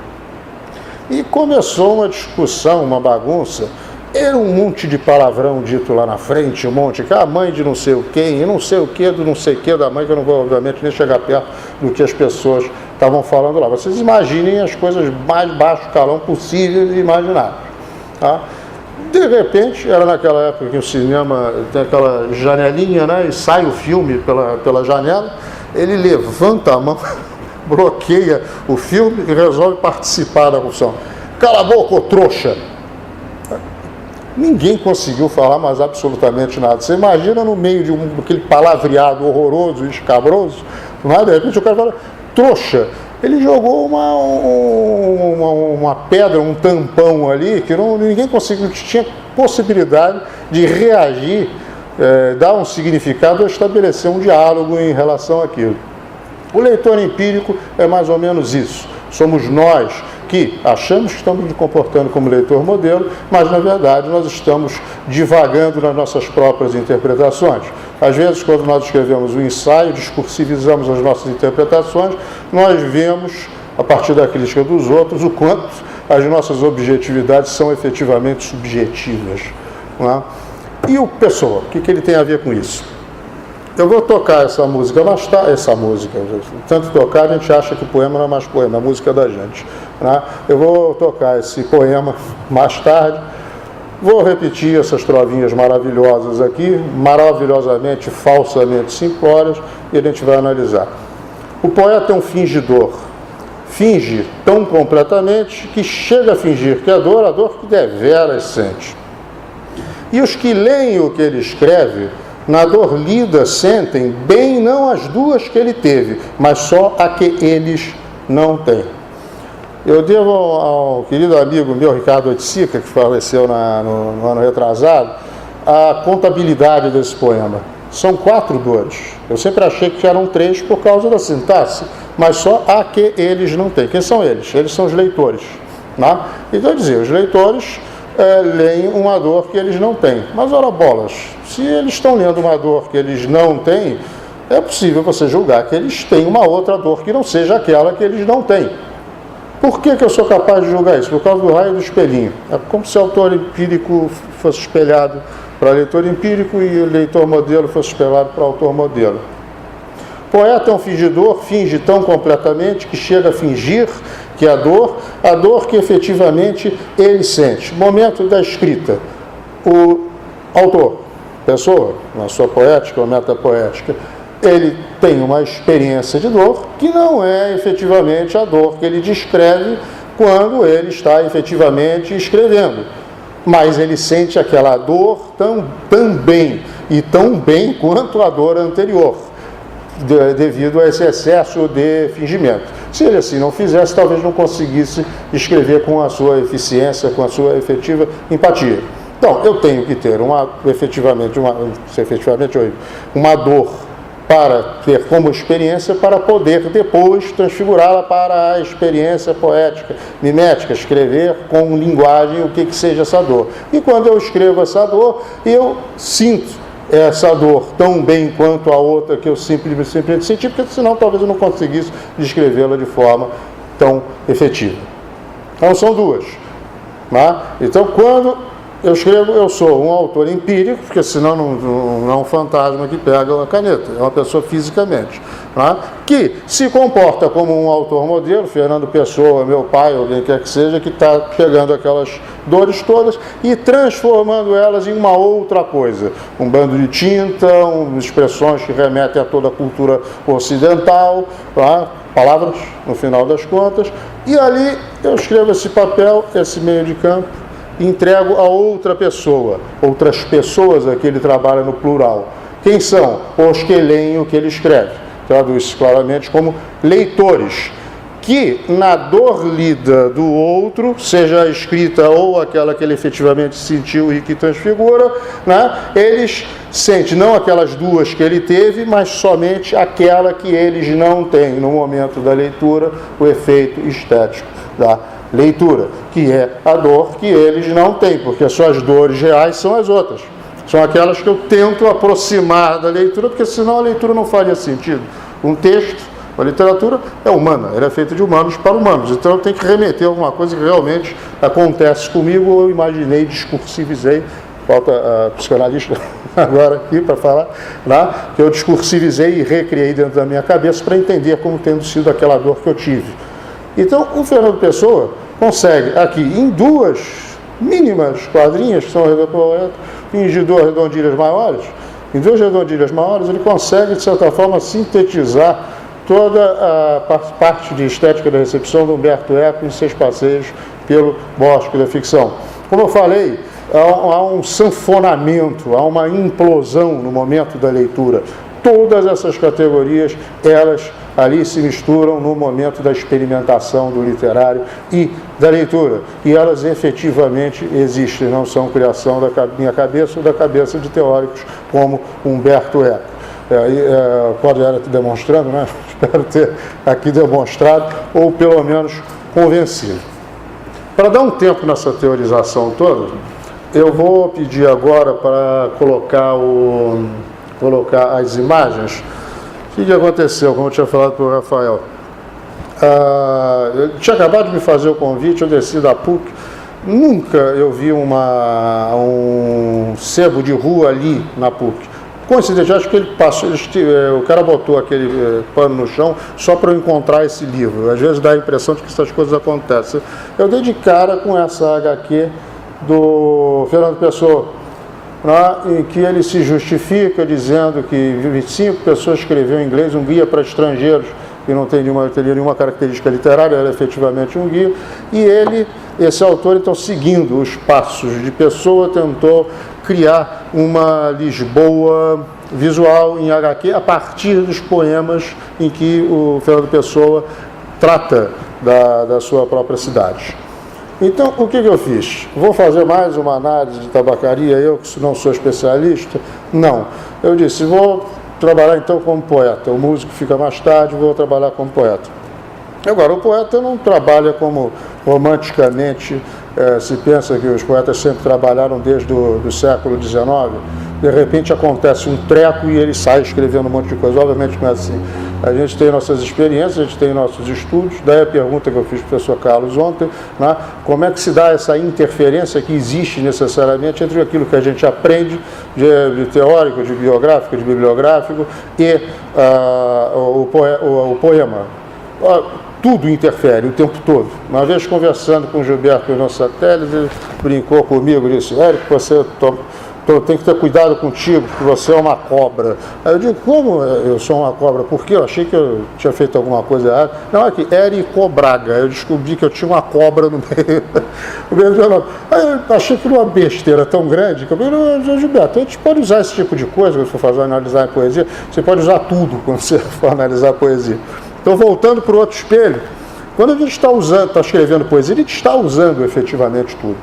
E começou uma discussão, uma bagunça. Era um monte de palavrão dito lá na frente, um monte, que a mãe de não sei o quem, e não sei o que do não sei o que da mãe, que eu não vou, obviamente, nem chegar perto do que as pessoas estavam falando lá. Vocês imaginem as coisas mais baixo calão possíveis e imagináveis. Tá? De repente, era naquela época que o cinema tem aquela janelinha, né, e sai o filme pela janela, ele levanta a mão, bloqueia o filme e resolve participar da função. Cala a boca, ô trouxa! Ninguém conseguiu falar mais absolutamente nada. Você imagina no meio de aquele palavreado horroroso e escabroso, de repente o cara fala, trouxa. Ele jogou uma pedra, um tampão ali, que ninguém conseguiu, tinha possibilidade de reagir, dar um significado ou estabelecer um diálogo em relação àquilo. O leitor empírico é mais ou menos isso. Somos nós que achamos que estamos nos comportando como leitor modelo, mas na verdade nós estamos divagando nas nossas próprias interpretações. Às vezes, quando nós escrevemos um ensaio, discursivizamos as nossas interpretações, nós vemos, a partir da crítica dos outros, o quanto as nossas objetividades são efetivamente subjetivas. Não é? E o Pessoa, o que ele tem a ver com isso? Eu vou tocar essa música mais tarde, tanto tocar, a gente acha que o poema não é mais poema, é a música da gente. Né? Eu vou tocar esse poema mais tarde, vou repetir essas trovinhas maravilhosas aqui, maravilhosamente, falsamente simplórias, e a gente vai analisar. O poeta é um fingidor, finge tão completamente que chega a fingir que é dor, a dor que deveras sente. E os que leem o que ele escreve, Na dor lida sentem bem não as duas que ele teve, mas só a que eles não têm. Eu devo ao querido amigo meu, Ricardo Oiticica, que faleceu no ano retrasado, a contabilidade desse poema. São 4 dores. Eu sempre achei que eram 3 por causa da sintaxe, mas só a que eles não têm. Quem são eles? Eles são os leitores. Né? Então, eu dizia, os leitores leem uma dor que eles não têm. Mas, ora bolas, se eles estão lendo uma dor que eles não têm, é possível você julgar que eles têm uma outra dor que não seja aquela que eles não têm. Por que eu sou capaz de julgar isso? Por causa do raio do espelhinho. É como se o autor empírico fosse espelhado para leitor empírico e o leitor modelo fosse espelhado para o autor modelo. Poeta é um fingidor, finge tão completamente que chega a fingir que a dor que efetivamente ele sente. Momento da escrita. O autor, pessoa, na sua poética ou metapoética, ele tem uma experiência de dor que não é efetivamente a dor que ele descreve quando ele está efetivamente escrevendo. Mas ele sente aquela dor também, e tão bem quanto a dor anterior, devido a esse excesso de fingimento. Se ele assim não fizesse, talvez não conseguisse escrever com a sua eficiência, com a sua efetiva empatia. Então, eu tenho que ter uma dor para ter como experiência, para poder depois transfigurá-la para a experiência poética, mimética, escrever com linguagem o que seja essa dor. E quando eu escrevo essa dor, eu sinto essa dor tão bem quanto a outra que eu simplesmente senti, porque senão talvez eu não conseguisse descrevê-la de forma tão efetiva. Então são duas. Né? Então quando eu escrevo, eu sou um autor empírico, porque senão não é um fantasma que pega a caneta, é uma pessoa fisicamente, né? Que se comporta como um autor modelo, Fernando Pessoa, meu pai, ou quem quer que seja, que está pegando aquelas dores todas e transformando elas em uma outra coisa. Um bando de tinta, expressões que remetem a toda a cultura ocidental, né? Palavras, no final das contas, e ali eu escrevo esse papel, esse meio de campo, entrego a outra pessoa, outras pessoas, aqui ele trabalha no plural. Quem são? Os que leem o que ele escreve. Traduz claramente como leitores, que na dor lida do outro, seja a escrita ou aquela que ele efetivamente sentiu e que transfigura, né, eles sentem não aquelas duas que ele teve, mas somente aquela que eles não têm no momento da leitura, o efeito estético da leitura, que é a dor que eles não têm, porque as suas dores reais são as outras. São aquelas que eu tento aproximar da leitura, porque senão a leitura não faria sentido. Um texto, a literatura é humana, ela é feita de humanos para humanos, então eu tenho que remeter a alguma coisa que realmente acontece comigo, eu imaginei, discursivizei, falta a psicanalista agora aqui para falar, né, que eu discursivizei e recriei dentro da minha cabeça para entender como tendo sido aquela dor que eu tive. Então, o Fernando Pessoa consegue aqui, em 2 mínimas quadrinhas, que são fingidor redondilhas maiores, em 2 redondilhas maiores, ele consegue, de certa forma, sintetizar toda a parte de estética da recepção do Humberto Eco em 6 passeios pelo bosque da ficção. Como eu falei, há um sanfonamento, há uma implosão no momento da leitura. Todas essas categorias, elas ali se misturam no momento da experimentação do literário e da leitura. E elas efetivamente existem, não são criação da minha cabeça ou da cabeça de teóricos como Humberto Eco. Pode estar demonstrando, né? Espero ter aqui demonstrado, ou pelo menos convencido. Para dar um tempo nessa teorização toda, eu vou pedir agora para colocar as imagens. O que aconteceu, como eu tinha falado para o Rafael? Eu tinha acabado de me fazer o convite, eu desci da PUC, nunca eu vi um sebo de rua ali na PUC. Coincidente, acho que ele passou, o cara botou aquele pano no chão só para eu encontrar esse livro. Às vezes dá a impressão de que essas coisas acontecem. Eu dei de cara com essa HQ do Fernando Pessoa, em que ele se justifica dizendo que 25 pessoas escreveram em inglês um guia para estrangeiros, que não teria nenhuma característica literária, era efetivamente um guia, e esse autor, então, seguindo os passos de Pessoa, tentou criar uma Lisboa visual em HQ a partir dos poemas em que o Fernando Pessoa trata da sua própria cidade. Então, o que eu fiz? Vou fazer mais uma análise de tabacaria, eu que não sou especialista? Não. Eu disse, vou trabalhar então como poeta. O músico fica mais tarde, vou trabalhar como poeta. Agora, o poeta não trabalha como romanticamente se pensa que os poetas sempre trabalharam desde o século XIX. De repente acontece um treco e ele sai escrevendo um monte de coisa. Obviamente não é assim. A gente tem nossas experiências, a gente tem nossos estudos. Daí a pergunta que eu fiz para o professor Carlos ontem, né? Como é que se dá essa interferência que existe necessariamente entre aquilo que a gente aprende de teórico, de biográfico, de bibliográfico e o poema. Tudo interfere o tempo todo. Uma vez conversando com o Gilberto no satélite, ele brincou comigo, disse, Érico, você tem que ter cuidado contigo, porque você é uma cobra. Aí eu digo, como eu sou uma cobra? Porque eu achei que eu tinha feito alguma coisa errada. Não, é que Érico Braga. Eu descobri que eu tinha uma cobra no meio do nome. Aí eu achei que era uma besteira tão grande que eu falei, Gilberto, a gente pode usar esse tipo de coisa quando for fazer analisar em poesia. Você pode usar tudo quando você for analisar a poesia. Então, voltando para o outro espelho, quando a gente está escrevendo poesia, a gente está usando efetivamente tudo.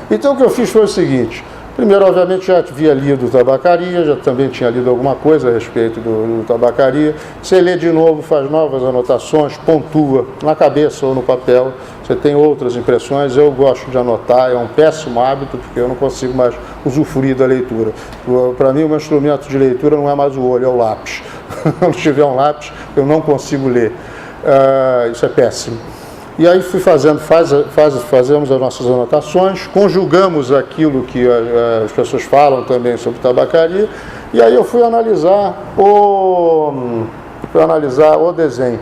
Então, o que eu fiz foi o seguinte. Primeiro, obviamente, já havia lido Tabacaria, já também tinha lido alguma coisa a respeito do Tabacaria. Você lê de novo, faz novas anotações, pontua na cabeça ou no papel. Você tem outras impressões. Eu gosto de anotar, é um péssimo hábito, porque eu não consigo mais usufruir da leitura. Para mim, o meu instrumento de leitura não é mais o olho, é o lápis. Se não tiver um lápis, eu não consigo ler. Isso é péssimo. E aí fui fazemos as nossas anotações, conjugamos aquilo que as pessoas falam também sobre tabacaria, e aí eu fui analisar o desenho.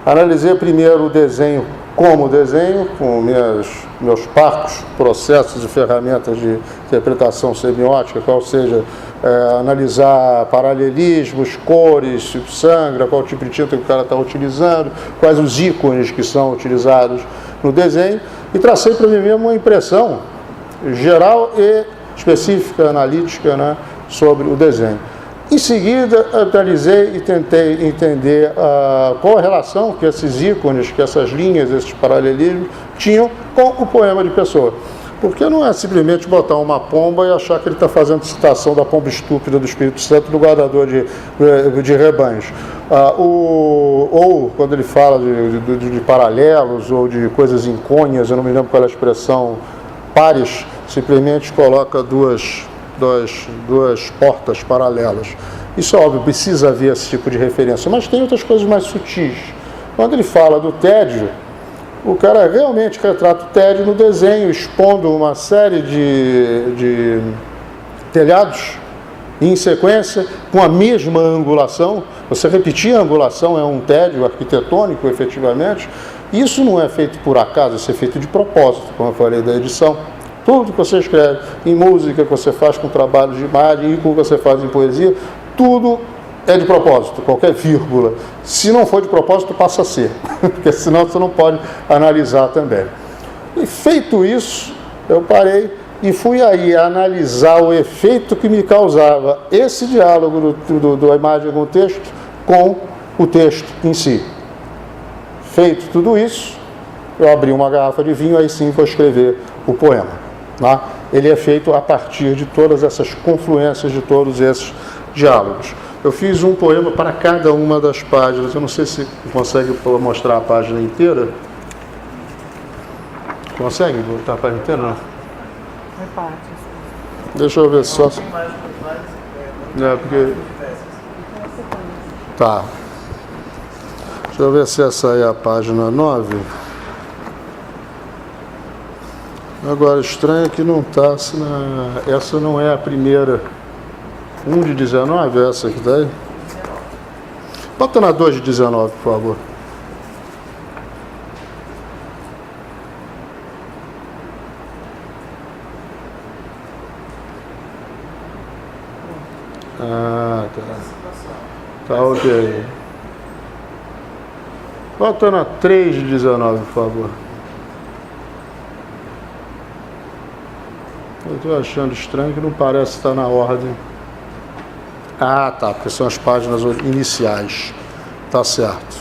Analisei primeiro o desenho como desenho, com meus parcos processos e ferramentas de interpretação semiótica, qual seja, analisar paralelismos, cores, tipo sangra, qual tipo de tinta que o cara está utilizando, quais os ícones que são utilizados no desenho, e tracei para mim mesmo uma impressão geral e específica, analítica, né, sobre o desenho. Em seguida, analisei e tentei entender qual a relação que esses ícones, que essas linhas, esses paralelismos tinham com o poema de Pessoa. Porque não é simplesmente botar uma pomba e achar que ele está fazendo citação da pomba estúpida do Espírito Santo do guardador de rebanhos. Ou quando ele fala de paralelos ou de coisas incônias, eu não me lembro qual é a expressão, pares, simplesmente coloca duas portas paralelas. Isso é óbvio, precisa haver esse tipo de referência, mas tem outras coisas mais sutis. Quando ele fala do tédio, o cara realmente retrata o tédio no desenho, expondo uma série de telhados em sequência, com a mesma angulação. Você repetir a angulação é um tédio arquitetônico, efetivamente. Isso não é feito por acaso, isso é feito de propósito, como eu falei da edição. Tudo que você escreve em música, que você faz com trabalho de imagem e que você faz em poesia, tudo é de propósito, qualquer vírgula. Se não for de propósito, passa a ser, porque senão você não pode analisar também. E feito isso, eu parei e fui aí analisar o efeito que me causava esse diálogo da imagem com o texto, com o texto em si. Feito tudo isso, eu abri uma garrafa de vinho, aí sim vou escrever o poema. Tá? Ele é feito a partir de todas essas confluências, de todos esses diálogos. Eu fiz um poema para cada uma das páginas. Eu não sei se consegue mostrar a página inteira. Consegue botar a página inteira? Não? Deixa eu ver só. Porque... Tá. Deixa eu ver se essa é a página 9. Agora, estranho que não está. Essa não é a primeira. 1 de 19, é essa que está aí? Bota na 2 de 19, por favor. Ah, tá. Tá ok. Bota na 3 de 19, por favor. Eu estou achando estranho que não parece estar na ordem. Ah, tá, porque são as páginas iniciais. Tá certo.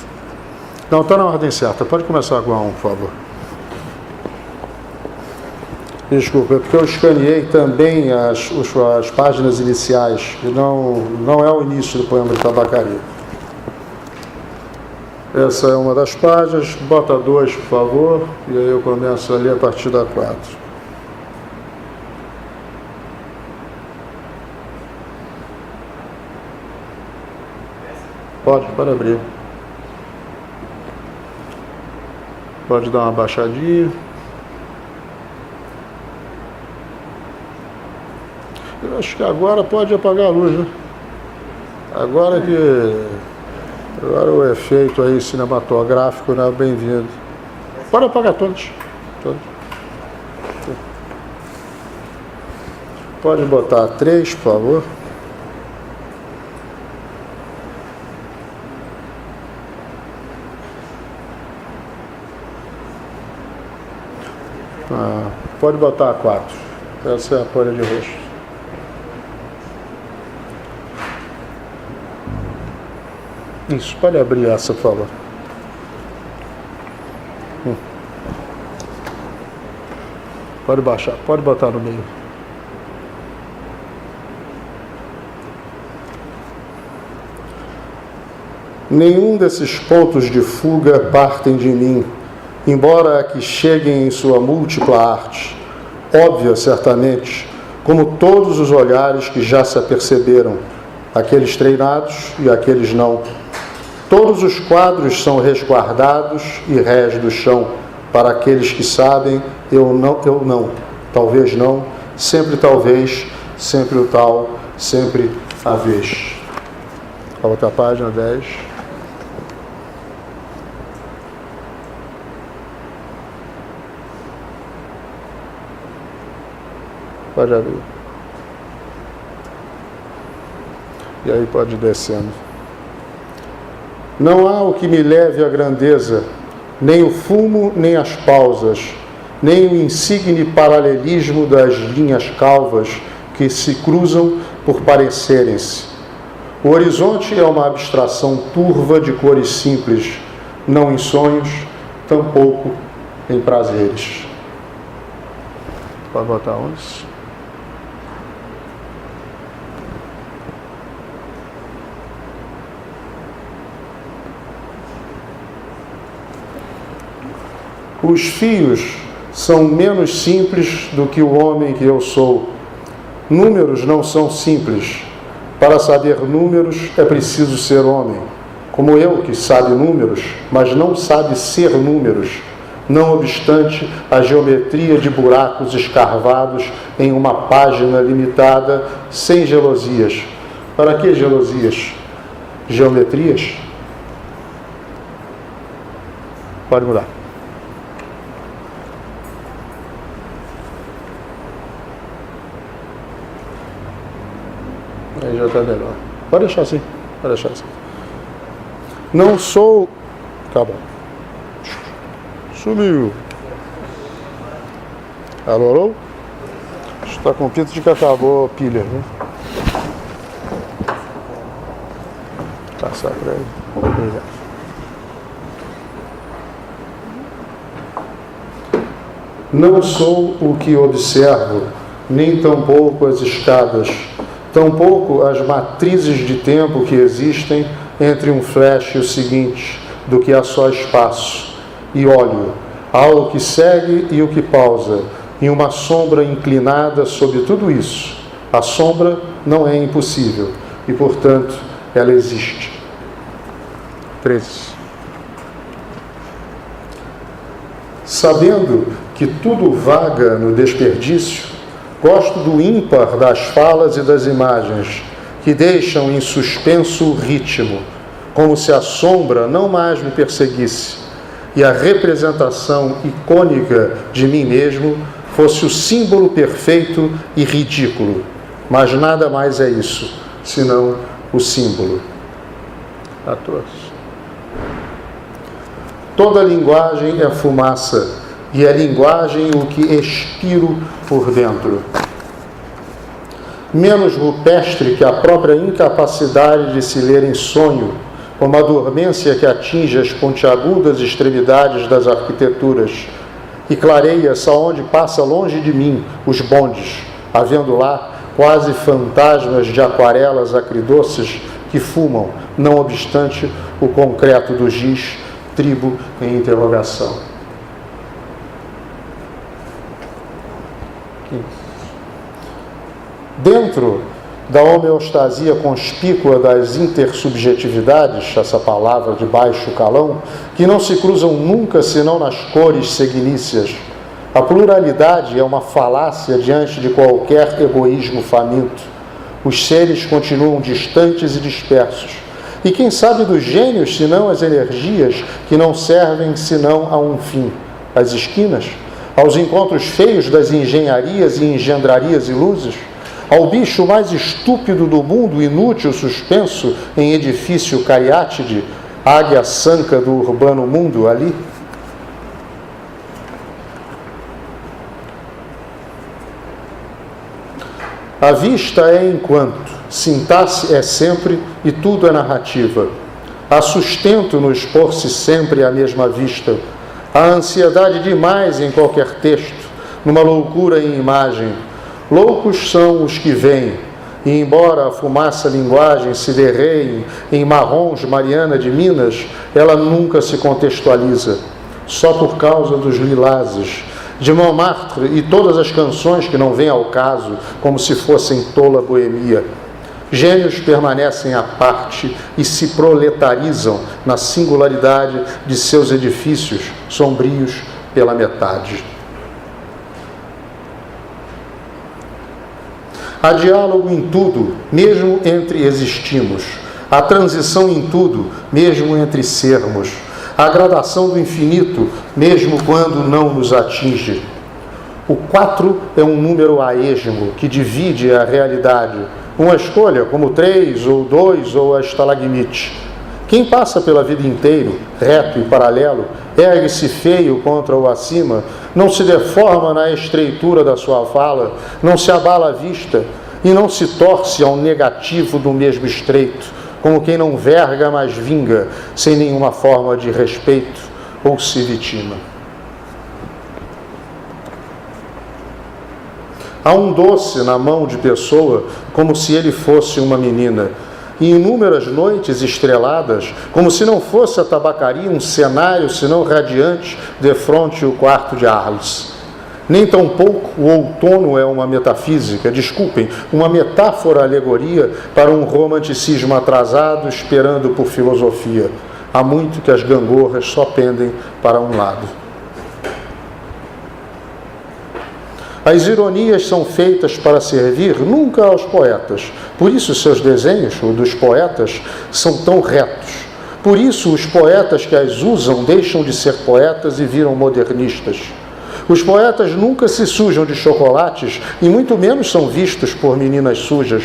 Não, está na ordem certa. Pode começar com a 1, por favor. Desculpa, é porque eu escaneei também as páginas iniciais, e não é o início do poema de Tabacaria. Essa é uma das páginas, bota 2, por favor, e aí eu começo a ler a partir da 4. Pode abrir. Pode dar uma baixadinha. Eu acho que agora pode apagar a luz, né? Agora o efeito aí cinematográfico, né? Bem-vindo. Pode apagar todos. Pode botar 3, por favor. Pode botar 4. Essa é a folha de rosto. Isso, pode abrir essa, por favor. Pode baixar, pode botar no meio. Nenhum desses pontos de fuga partem de mim, embora que cheguem em sua múltipla arte, óbvia certamente, como todos os olhares que já se aperceberam, aqueles treinados e aqueles não. Todos os quadros são resguardados e rés do chão, para aqueles que sabem, eu não, talvez não, sempre talvez, sempre o tal, sempre a vez. A outra página, 10. Pode abrir. E aí pode ir descendo. Não há o que me leve à grandeza, nem o fumo, nem as pausas, nem o insigne paralelismo das linhas calvas que se cruzam por parecerem-se. O horizonte é uma abstração turva de cores simples, não em sonhos, tampouco em prazeres. Pode botar 11. Os fios são menos simples do que o homem que eu sou. Números não são simples. Para saber números é preciso ser homem. Como eu, que sabe números, mas não sabe ser números, não obstante a geometria de buracos escarvados em uma página limitada, sem gelosias. Para que gelosias? Geometrias? Pode mudar. Aí já está melhor. Pode deixar assim. Não sou... Acabou. Sumiu. Alô? Está com pinto de que acabou pilha, né? Passar para ele. Obrigado. Não sou o que observo, nem tampouco as escadas, tampouco as matrizes de tempo que existem entre um flash e o seguinte, do que há só espaço e óleo. Há o que segue e o que pausa, e uma sombra inclinada sobre tudo isso. A sombra não é impossível, e, portanto, ela existe. 13. Sabendo que tudo vaga no desperdício, gosto do ímpar das falas e das imagens, que deixam em suspenso o ritmo, como se a sombra não mais me perseguisse, e a representação icônica de mim mesmo fosse o símbolo perfeito e ridículo. Mas nada mais é isso, senão o símbolo. 14. Toda linguagem é fumaça, e é linguagem o que expiro por dentro. menos rupestre que a própria incapacidade de se ler em sonho, como a dormência que atinge as pontiagudas extremidades das arquiteturas e clareia-se aonde passa longe de mim os bondes, havendo lá quase fantasmas de aquarelas acridoces que fumam, não obstante o concreto do giz, tribo em interrogação. Dentro da homeostasia conspícua das intersubjetividades, essa palavra de baixo calão, que não se cruzam nunca senão nas cores signícias, a pluralidade é uma falácia diante de qualquer egoísmo faminto. Os seres continuam distantes e dispersos. E quem sabe dos gênios, senão as energias que não servem senão a um fim? As esquinas? Aos encontros feios das engenharias e engendrarias ilusas? Ao bicho mais estúpido do mundo, inútil, suspenso em edifício cariátide, águia sanca do urbano mundo ali? A vista é enquanto, sintaxe é sempre e tudo é narrativa. Há sustento no expor-se sempre à mesma vista. Há ansiedade demais em qualquer texto, numa loucura em imagem. Loucos são os que veem, e embora a fumaça linguagem se derreie em marrons Mariana de Minas, ela nunca se contextualiza, só por causa dos lilazes, de Montmartre e todas as canções que não vêm ao caso, como se fossem tola boemia. Gênios permanecem à parte e se proletarizam na singularidade de seus edifícios, sombrios pela metade. Há diálogo em tudo, mesmo entre existimos. Há transição em tudo, mesmo entre sermos. Há gradação do infinito, mesmo quando não nos atinge. O 4 é um número a esmo que divide a realidade. Uma escolha, como 3 ou 2 ou a estalagmite. Quem passa pela vida inteira, reto e paralelo, ergue-se feio contra o acima, não se deforma na estreitura da sua fala, não se abala a vista e não se torce ao negativo do mesmo estreito, como quem não verga, mas vinga, sem nenhuma forma de respeito ou se vitima. Há um doce na mão de pessoa, como se ele fosse uma menina, e inúmeras noites estreladas, como se não fosse a tabacaria um cenário, senão radiante, defronte o quarto de Arles. Nem tampouco o outono é uma metafísica, desculpem, uma metáfora alegoria para um romanticismo atrasado esperando por filosofia. Há muito que as gangorras só pendem para um lado. As ironias são feitas para servir nunca aos poetas. Por isso seus desenhos, os dos poetas, são tão retos. Por isso os poetas que as usam deixam de ser poetas e viram modernistas. Os poetas nunca se sujam de chocolates e muito menos são vistos por meninas sujas.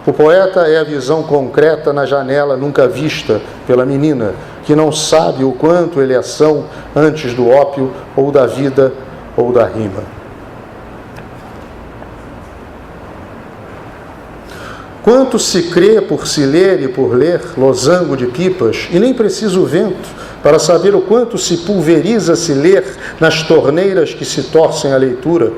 O poeta é a visão concreta na janela nunca vista pela menina, que não sabe o quanto ele é são antes do ópio ou da vida ou da rima. Quanto se crê por se ler e por ler, losango de pipas, e nem precisa o vento para saber o quanto se pulveriza se ler nas torneiras que se torcem à leitura.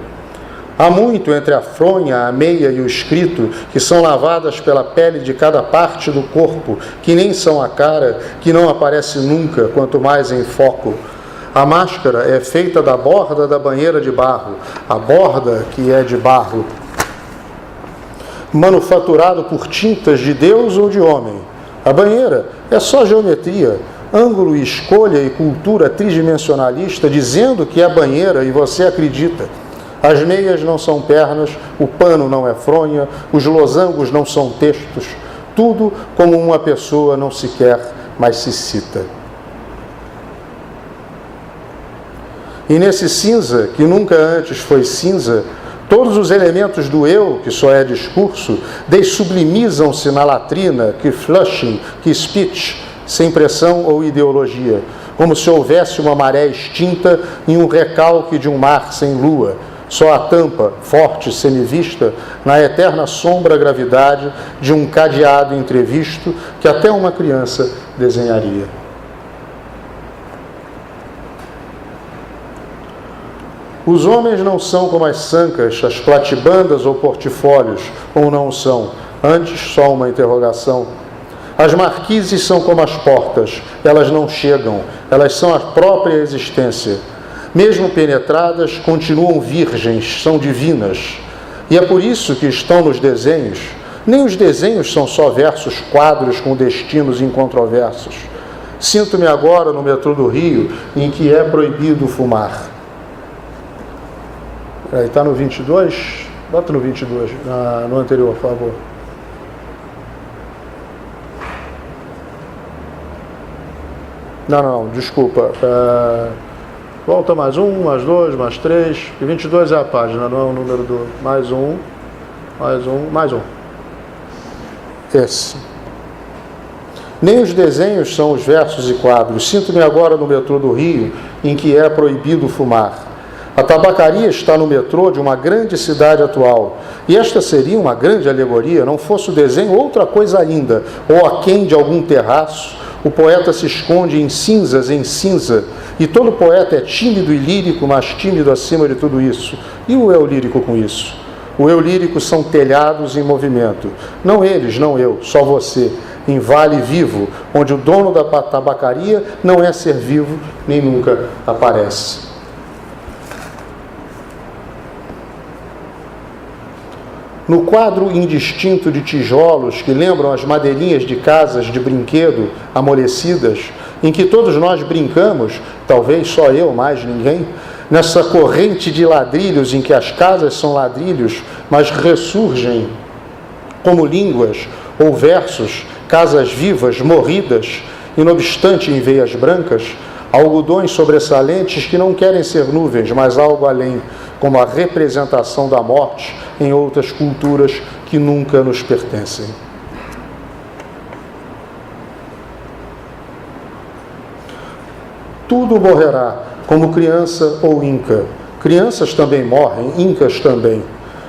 Há muito entre a fronha, a meia e o escrito, que são lavadas pela pele de cada parte do corpo, que nem são a cara, que não aparece nunca, quanto mais em foco. A máscara é feita da borda da banheira de barro, a borda que é de barro, manufaturado por tintas de Deus ou de homem. A banheira é só geometria, ângulo e escolha e cultura tridimensionalista, dizendo que é banheira e você acredita. As meias não são pernas, o pano não é fronha, os losangos não são textos. Tudo como uma pessoa não se quer, mas se cita. E nesse cinza, que nunca antes foi cinza, todos os elementos do eu, que só é discurso, dessublimizam-se na latrina, que flushing, que speech, sem pressão ou ideologia, como se houvesse uma maré extinta em um recalque de um mar sem lua, Só a tampa, forte, semivista, na eterna sombra gravidade de um cadeado entrevisto que até uma criança desenharia. Os homens não são como as sancas, as platibandas ou portfólios, ou não são, antes só uma interrogação. As marquises são como as portas, elas não chegam, elas são a própria existência. Mesmo penetradas, continuam virgens, são divinas. E é por isso que estão nos desenhos. Nem os desenhos são só versos quadros com destinos incontroversos. Sinto-me agora no metrô do Rio, em que é proibido fumar. Está no 22? Bota no 22, no anterior, por favor. Não, desculpa. Volta mais um, mais dois, mais três. E 22 é a página, não é o número do... Mais um. Esse. Nem os desenhos são os versos e quadros. Sinto-me agora no metrô do Rio, em que é proibido fumar. A tabacaria está no metrô de uma grande cidade atual. E esta seria uma grande alegoria, não fosse o desenho outra coisa ainda, ou aquém de algum terraço. O poeta se esconde em cinzas, em cinza, e todo poeta é tímido e lírico, mas tímido acima de tudo isso. E o eu lírico com isso? O eu lírico são telhados em movimento. Não eles, não eu, só você, em vale vivo, onde o dono da tabacaria não é ser vivo, nem nunca aparece. No quadro indistinto de tijolos que lembram as madeirinhas de casas de brinquedo amolecidas, em que todos nós brincamos, talvez só eu, mais ninguém, nessa corrente de ladrilhos em que as casas são ladrilhos, mas ressurgem como línguas ou versos, casas vivas, morridas, e não obstante em veias brancas, algodões sobressalentes que não querem ser nuvens, mas algo além, como a representação da morte em outras culturas que nunca nos pertencem. Tudo morrerá, como criança ou inca. Crianças também morrem, incas também.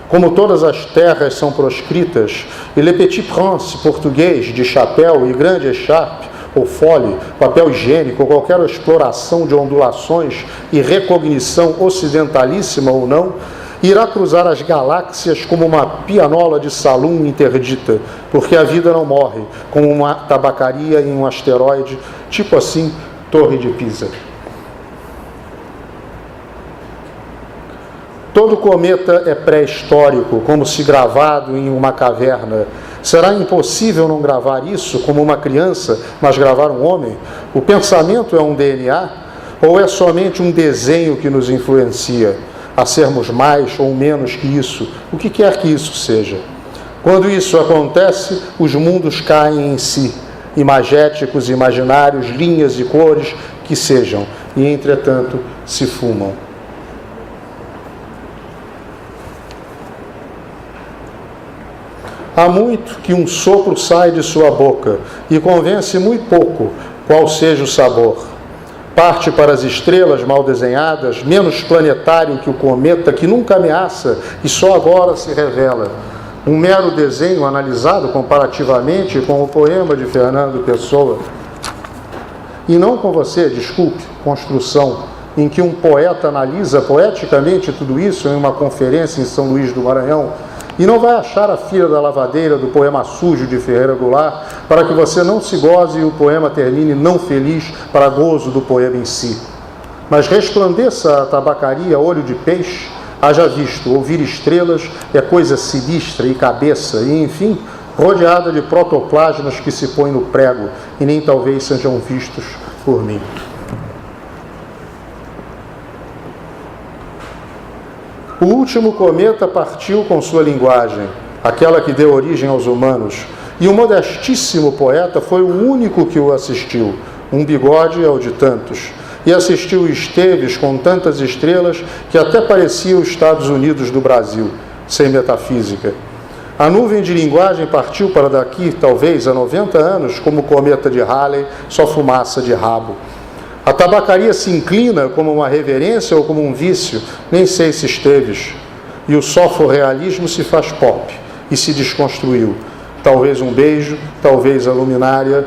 Como todas as terras são proscritas, e Le Petit Prince português de chapéu e grande echarpe, ou fole, papel higiênico, ou qualquer exploração de ondulações e recognição ocidentalíssima ou não, irá cruzar as galáxias como uma pianola de salão interdita, porque a vida não morre, como uma tabacaria em um asteroide, tipo assim, Torre de Pisa. Todo cometa é pré-histórico, como se gravado em uma caverna. Será impossível não gravar isso como uma criança, mas gravar um homem? O pensamento é um DNA? Ou é somente um desenho que nos influencia a sermos mais ou menos que isso, o que quer que isso seja? Quando isso acontece, os mundos caem em si, imagéticos, imaginários, linhas e cores que sejam, e entretanto se fumam. Há muito que um sopro sai de sua boca e convence muito pouco qual seja o sabor. Parte para as estrelas mal desenhadas, menos planetário que o cometa que nunca ameaça e só agora se revela. Um mero desenho analisado comparativamente com o poema de Fernando Pessoa. E não com você, desculpe, construção, em que um poeta analisa poeticamente tudo isso em uma conferência em São Luís do Maranhão, e não vai achar a filha da lavadeira do poema sujo de Ferreira Goulart para que você não se goze e o poema termine não feliz para gozo do poema em si. Mas resplandeça a tabacaria olho de peixe, haja visto, ouvir estrelas é coisa sinistra e cabeça, e enfim, rodeada de protoplasmas que se põem no prego e nem talvez sejam vistos por mim. O último cometa partiu com sua linguagem, aquela que deu origem aos humanos, e o modestíssimo poeta foi o único que o assistiu. Um bigode é o de tantos. E assistiu Esteves com tantas estrelas que até parecia os Estados Unidos do Brasil, sem metafísica. A nuvem de linguagem partiu para daqui, talvez, a 90 anos, como o cometa de Halley, só fumaça de rabo. A tabacaria se inclina como uma reverência ou como um vício? Nem sei se esteves. E o soforrealismo se faz pop e se desconstruiu. Talvez um beijo, talvez a luminária,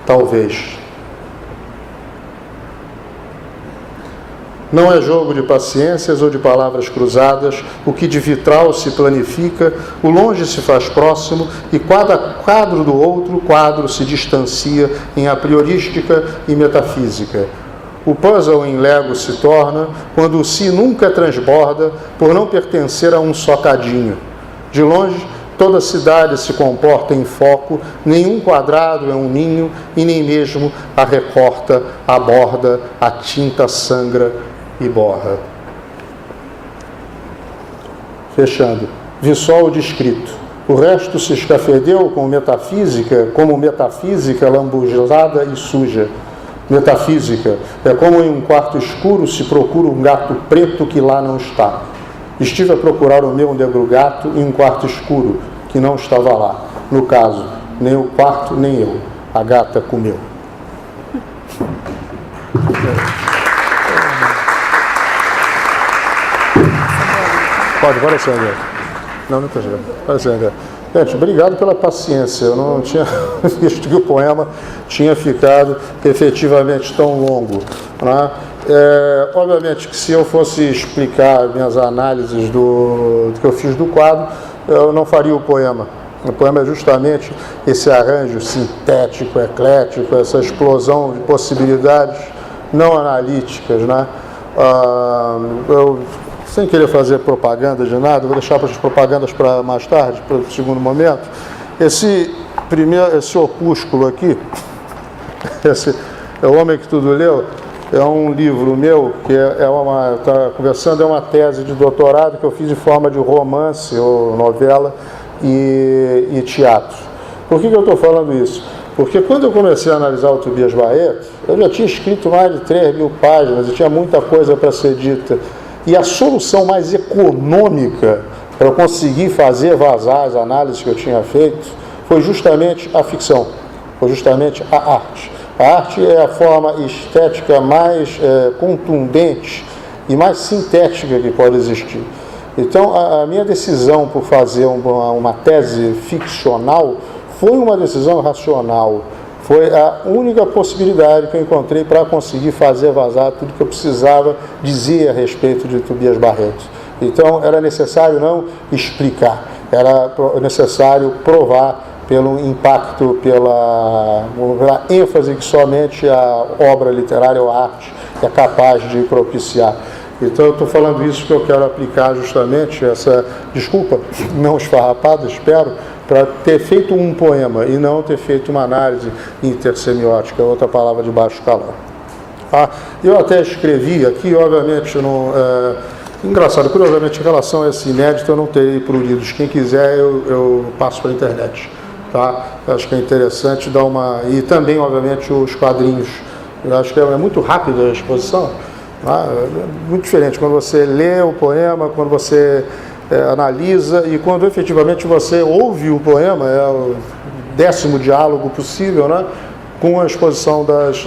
talvez. Não é jogo de paciências ou de palavras cruzadas, o que de vitral se planifica, o longe se faz próximo, e cada quadro do outro quadro se distancia em apriorística e metafísica. O puzzle em Lego se torna quando o si nunca transborda por não pertencer a um só cadinho. De longe, toda a cidade se comporta em foco, nenhum quadrado é um ninho e nem mesmo a recorta, aborda, a tinta sangra e borra. Fechando. Vi só o descrito. O resto se escafedeu como metafísica lambuzada e suja. Metafísica é como em um quarto escuro se procura um gato preto que lá não está. Estive a procurar o meu negro gato em um quarto escuro que não estava lá. No caso, nem o quarto nem eu. A gata comeu. Pode, bora, Sandra. Não está chegando. Bora, Sandra. Gente, obrigado pela paciência. Eu não tinha visto que o poema tinha ficado efetivamente tão longo, né? Obviamente que se eu fosse explicar minhas análises do que eu fiz do quadro, eu não faria o poema. O poema é justamente esse arranjo sintético, eclético, essa explosão de possibilidades não analíticas, né? Eu, sem querer fazer propaganda de nada, vou deixar para as propagandas para mais tarde, para o segundo momento. Esse opúsculo aqui, esse é O Homem que Tudo Leu, é um livro meu, que é uma tese de doutorado que eu fiz em forma de romance ou novela e teatro. Por que eu estou falando isso? Porque quando eu comecei a analisar o Tobias Barreto, eu já tinha escrito mais de 3.000 páginas e tinha muita coisa para ser dita. E a solução mais econômica para eu conseguir fazer vazar as análises que eu tinha feito foi justamente a ficção, foi justamente a arte. A arte é a forma estética mais contundente e mais sintética que pode existir. Então, a minha decisão por fazer uma tese ficcional foi uma decisão racional. Foi a única possibilidade que eu encontrei para conseguir fazer vazar tudo que eu precisava dizer a respeito de Tobias Barreto. Então, era necessário não explicar, era necessário provar pelo impacto, pela ênfase que somente a obra literária ou a arte é capaz de propiciar. Então, eu estou falando isso que eu quero aplicar justamente essa, desculpa, não esfarrapada, espero, para ter feito um poema e não ter feito uma análise intersemiótica, outra palavra de baixo calão. Eu até escrevi aqui, obviamente, engraçado, curiosamente, em relação a esse inédito, eu não terei pruridos. Quem quiser, eu passo para a internet. Tá? Acho que é interessante dar uma... E também, obviamente, os quadrinhos. Eu acho que é muito rápida a exposição. Tá? É muito diferente quando você lê o poema, quando você analisa e quando efetivamente você ouve o poema, é o 10º diálogo possível, né? Com a exposição das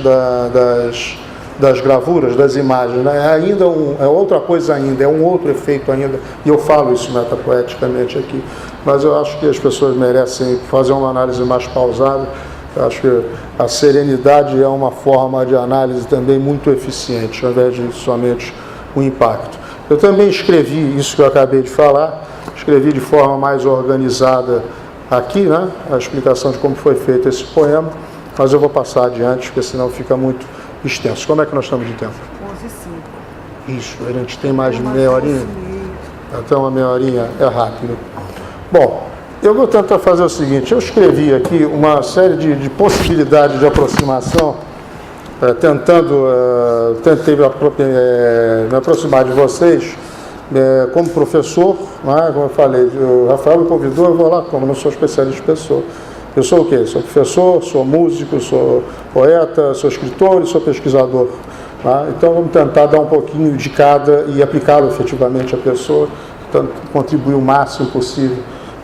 gravuras, das imagens. Né? É outra coisa ainda, é um outro efeito ainda, e eu falo isso metapoeticamente aqui. Mas eu acho que as pessoas merecem fazer uma análise mais pausada. Eu acho que a serenidade é uma forma de análise também muito eficiente, ao invés de somente o impacto. Eu também escrevi isso que eu acabei de falar, escrevi de forma mais organizada aqui, né, a explicação de como foi feito esse poema, mas eu vou passar adiante, porque senão fica muito extenso. Como é que nós estamos de tempo? 11h05. Isso, a gente tem mais meia horinha? Então, uma meia horinha é rápido. Bom, eu vou tentar fazer o seguinte, eu escrevi aqui uma série de possibilidades de aproximação, tentei me aproximar de vocês como professor, né? Como eu falei, o Rafael me convidou, eu vou lá, como não sou especialista em pessoa. Eu sou o quê? Sou professor, sou músico, sou poeta, sou escritor e sou pesquisador. Tá? Então vamos tentar dar um pouquinho de cada e aplicá-lo efetivamente à pessoa, contribuir o máximo possível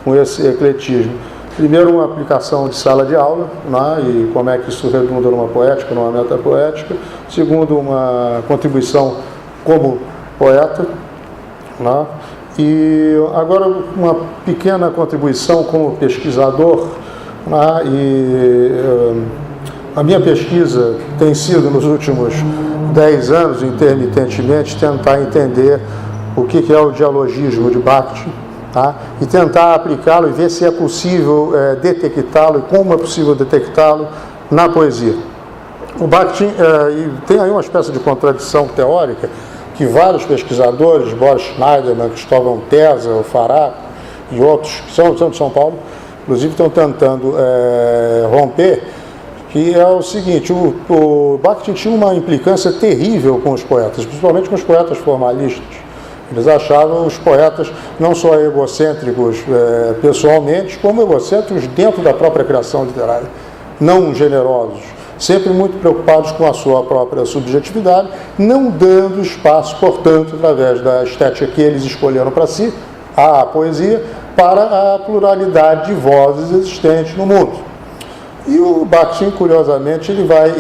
com esse ecletismo. Primeiro, uma aplicação de sala de aula, né, e como é que isso redunda numa poética, numa metapoética. Segundo, uma contribuição como poeta, né, e agora uma pequena contribuição como pesquisador, né, a minha pesquisa tem sido, nos últimos 10 anos, intermitentemente, tentar entender o que é o dialogismo de Bakhtin, tá? E tentar aplicá-lo e ver se é possível detectá-lo e como é possível detectá-lo na poesia. O Bakhtin tem aí uma espécie de contradição teórica que vários pesquisadores, Boris Schneiderman, Cristóvão Tesa, o Faraco e outros, que são de São Paulo, inclusive estão tentando romper, que é o seguinte: o Bakhtin tinha uma implicância terrível com os poetas, principalmente com os poetas formalistas. Eles achavam os poetas não só egocêntricos pessoalmente, como egocêntricos dentro da própria criação literária, não generosos, sempre muito preocupados com a sua própria subjetividade, não dando espaço, portanto, através da estética que eles escolheram para si, a poesia, para a pluralidade de vozes existentes no mundo. E o Bakhtin, curiosamente, ele vai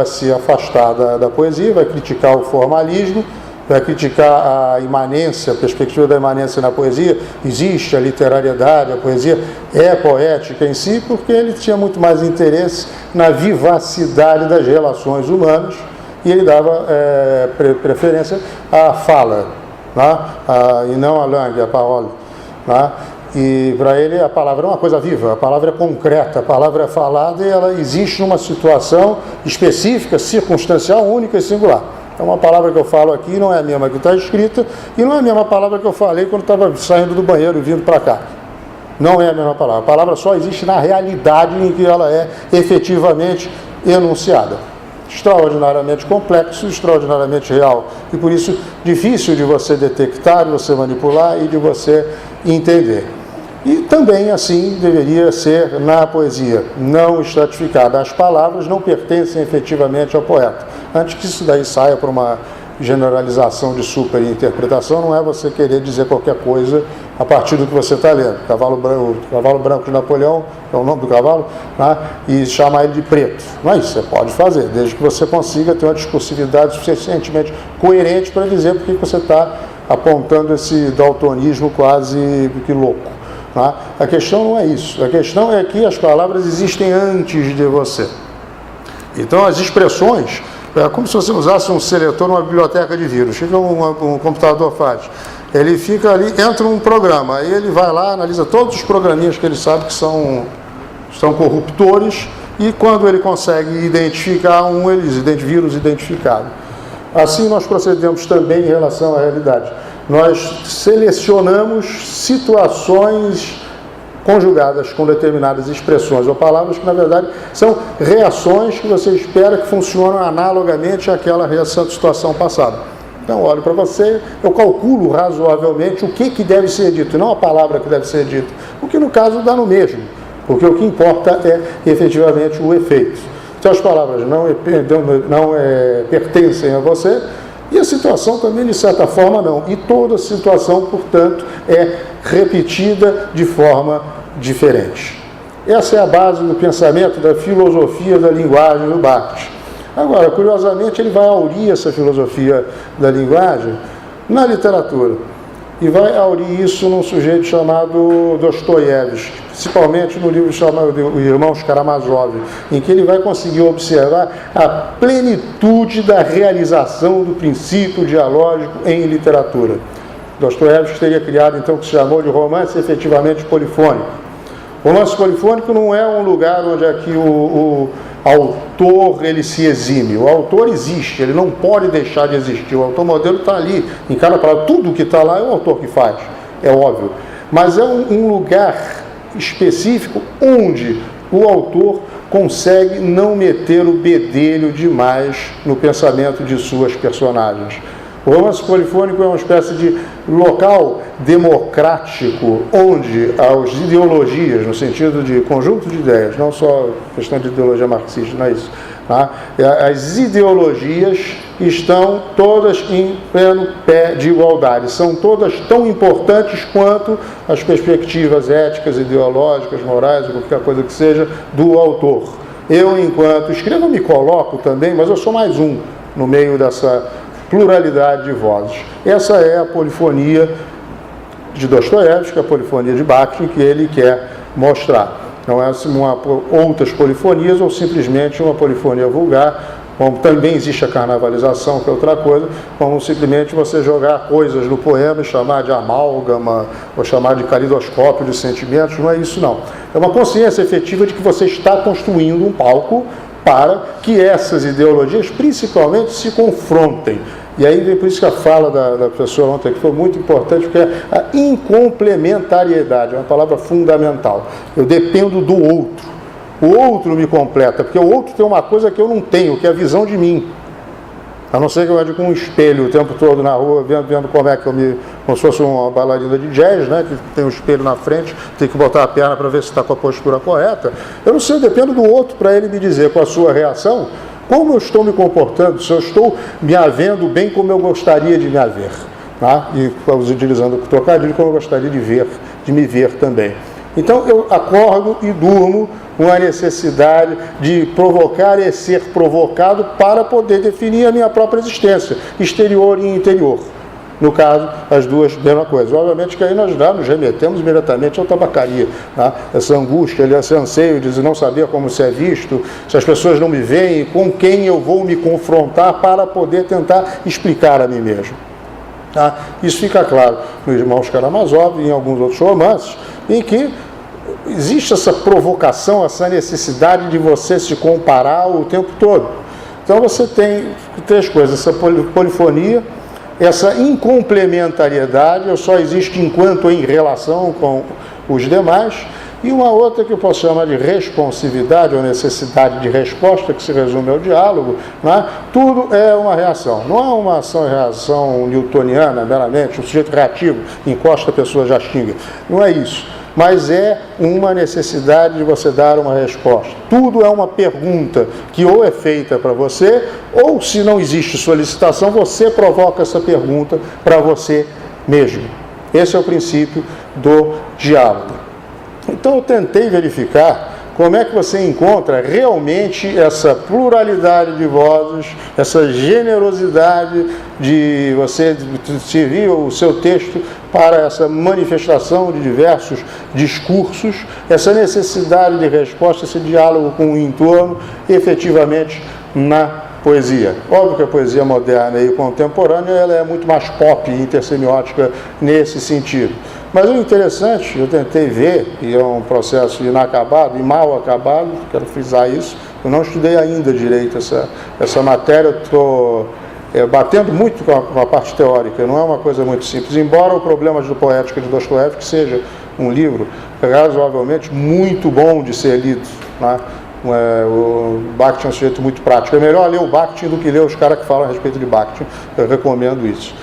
se afastar da poesia, vai criticar o formalismo, vai criticar a imanência, a perspectiva da imanência na poesia. Existe a literariedade, a poesia é poética em si, porque ele tinha muito mais interesse na vivacidade das relações humanas e ele dava preferência à fala, né? E não à langue, à parole, né? E para ele a palavra é uma coisa viva, a palavra é concreta, a palavra é falada e ela existe numa situação específica, circunstancial, única e singular. Então, uma palavra que eu falo aqui não é a mesma que está escrita e não é a mesma palavra que eu falei quando estava saindo do banheiro e vindo para cá. Não é a mesma palavra. A palavra só existe na realidade em que ela é efetivamente enunciada. Extraordinariamente complexo, extraordinariamente real. E por isso, difícil de você detectar, de você manipular e de você entender. E também, assim, deveria ser na poesia, não estratificada. As palavras não pertencem efetivamente ao poeta. Antes que isso daí saia para uma generalização de superinterpretação, não é você querer dizer qualquer coisa a partir do que você está lendo. O cavalo branco de Napoleão, é o nome do cavalo, né? E chamar ele de preto. Mas você pode fazer, desde que você consiga ter uma discursividade suficientemente coerente para dizer por que você está apontando esse daltonismo quase que louco. Tá? A questão não é isso, a questão é que as palavras existem antes de você. Então as expressões, é como se você usasse um seletor numa biblioteca de vírus. O que um computador faz? Ele fica ali, entra num programa, aí ele vai lá, analisa todos os programinhas que ele sabe que são corruptores, e quando ele consegue identificar vírus identificado. Assim nós procedemos também em relação à realidade. Nós selecionamos situações conjugadas com determinadas expressões ou palavras que, na verdade, são reações que você espera que funcionam analogamente àquela reação de situação passada. Então, olho para você, eu calculo razoavelmente o que deve ser dito, e não a palavra que deve ser dita, o que, no caso, dá no mesmo, porque o que importa é, efetivamente, o efeito. Então, as palavras não pertencem a você, e a situação também, de certa forma, não. E toda situação, portanto, é repetida de forma diferente. Essa é a base do pensamento, da filosofia da linguagem do Bakhtin. Agora, curiosamente, ele vai aurir essa filosofia da linguagem na literatura. E vai aurir isso num sujeito chamado Dostoiévski, principalmente no livro chamado Irmãos Karamazov, em que ele vai conseguir observar a plenitude da realização do princípio dialógico em literatura. Dostoiévski teria criado, então, o que se chamou de romance efetivamente polifônico. Romance polifônico não é um lugar onde aqui o autor ele se exime. O autor existe, ele não pode deixar de existir. O autor modelo está ali, em cada palavra. Tudo que está lá é o autor que faz, é óbvio. Mas é um lugar específico onde o autor consegue não meter o bedelho demais no pensamento de suas personagens. O romance polifônico é uma espécie de local democrático onde as ideologias, no sentido de conjunto de ideias, não só questão de ideologia marxista, não é isso, Tá? As ideologias estão todas em pleno pé de igualdade, são todas tão importantes quanto as perspectivas éticas, ideológicas, morais, ou qualquer coisa que seja, do autor. Eu, enquanto escrevo, me coloco também, mas eu sou mais um no meio dessa pluralidade de vozes. Essa é a polifonia de Dostoiévski, a polifonia de Bakhtin, que ele quer mostrar. Não é outras polifonias ou simplesmente uma polifonia vulgar, como também existe a carnavalização, que é outra coisa, como simplesmente você jogar coisas no poema e chamar de amálgama, ou chamar de calidoscópio de sentimentos. Não é isso, não. É uma consciência efetiva de que você está construindo um palco para que essas ideologias, principalmente, se confrontem. E aí vem por isso que a fala da professora ontem, que foi muito importante, porque é a incomplementariedade, é uma palavra fundamental. Eu dependo do outro. O outro me completa, porque o outro tem uma coisa que eu não tenho, que é a visão de mim. A não ser que eu ande com um espelho o tempo todo na rua, vendo como é que como se fosse uma bailarina de jazz, né, que tem um espelho na frente, tem que botar a perna para ver se está com a postura correta. Eu não sei, eu dependo do outro para ele me dizer com a sua reação como eu estou me comportando, se eu estou me havendo bem como eu gostaria de me haver. Tá? E utilizando o trocadilho, como eu gostaria de me ver também. Então eu acordo e durmo com a necessidade de provocar e ser provocado para poder definir a minha própria existência, exterior e interior. No caso, as duas, mesma coisa. Obviamente que aí nós nos remetemos imediatamente à tabacaria. Tá? Essa angústia, esse anseio de não saber como se é visto, se as pessoas não me veem, com quem eu vou me confrontar para poder tentar explicar a mim mesmo. Tá? Isso fica claro no Irmãos Karamazov e em alguns outros romances, em que existe essa provocação, essa necessidade de você se comparar o tempo todo. Então você tem três coisas, essa polifonia, essa incomplementariedade, eu só existo enquanto em relação com os demais, e uma outra que eu posso chamar de responsividade ou necessidade de resposta, que se resume ao diálogo, né? Tudo é uma reação. Não é uma ação e reação newtoniana, meramente, o sujeito reativo encosta a pessoa já xinga. Não é isso. Mas é uma necessidade de você dar uma resposta. Tudo é uma pergunta que ou é feita para você, ou se não existe solicitação, você provoca essa pergunta para você mesmo. Esse é o princípio do diálogo. Então eu tentei verificar como é que você encontra realmente essa pluralidade de vozes, essa generosidade de você servir o seu texto para essa manifestação de diversos discursos, essa necessidade de resposta, esse diálogo com o entorno, efetivamente na poesia. Óbvio que a poesia moderna e contemporânea ela é muito mais pop e intersemiótica nesse sentido. Mas o interessante, eu tentei ver, e é um processo inacabado e mal acabado, quero frisar isso, eu não estudei ainda direito essa matéria, estou batendo muito com a parte teórica, não é uma coisa muito simples, embora o Problemas de Poética de Dostoiévski seja um livro razoavelmente muito bom de ser lido, né? O Bakhtin é um sujeito muito prático, é melhor ler o Bakhtin do que ler os caras que falam a respeito de Bakhtin, eu recomendo isso.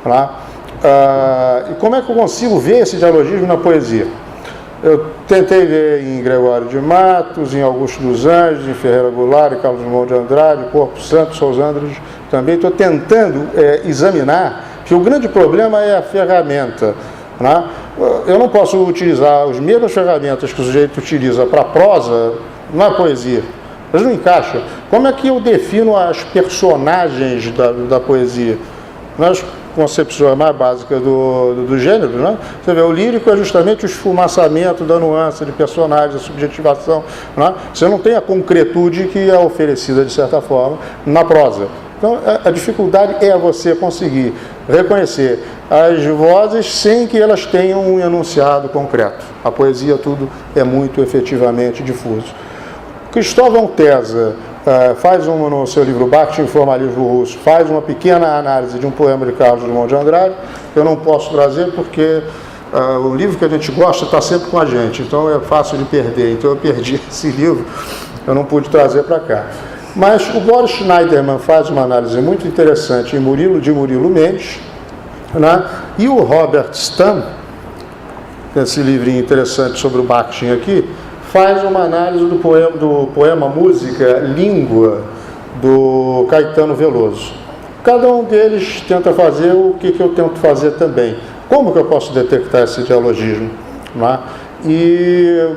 Né? E como é que eu consigo ver esse dialogismo na poesia? Eu tentei ver em Gregório de Matos, em Augusto dos Anjos, em Ferreira Goulart, em Carlos Drummond de Andrade, Corpo Santo, Sousandres também. Estou tentando examinar que o grande problema é a ferramenta. Né? Eu não posso utilizar as mesmas ferramentas que o sujeito utiliza para prosa na poesia. Elas não encaixam. Como é que eu defino as personagens da poesia? Nas concepções mais básicas do gênero, né? Você vê, o lírico é justamente o esfumaçamento da nuance de personagem, a subjetivação. Né? Você não tem a concretude que é oferecida, de certa forma, na prosa. Então, a dificuldade é você conseguir reconhecer as vozes sem que elas tenham um enunciado concreto. A poesia, tudo é muito efetivamente difuso. Cristóvão Tesa faz no seu livro Bakhtin, Formalismo Russo, faz uma pequena análise de um poema de Carlos Drummond de Andrade. Eu não posso trazer porque o livro que a gente gosta está sempre com a gente, então é fácil de perder. Então eu perdi esse livro, eu não pude trazer para cá. Mas o Boris Schneiderman faz uma análise muito interessante em Murilo Mendes, né? E o Robert Stam, esse livrinho interessante sobre o Bakhtin aqui, faz uma análise do poema Música, Língua, do Caetano Veloso. Cada um deles tenta fazer o que eu tento fazer também. Como que eu posso detectar esse dialogismo? Não é? E,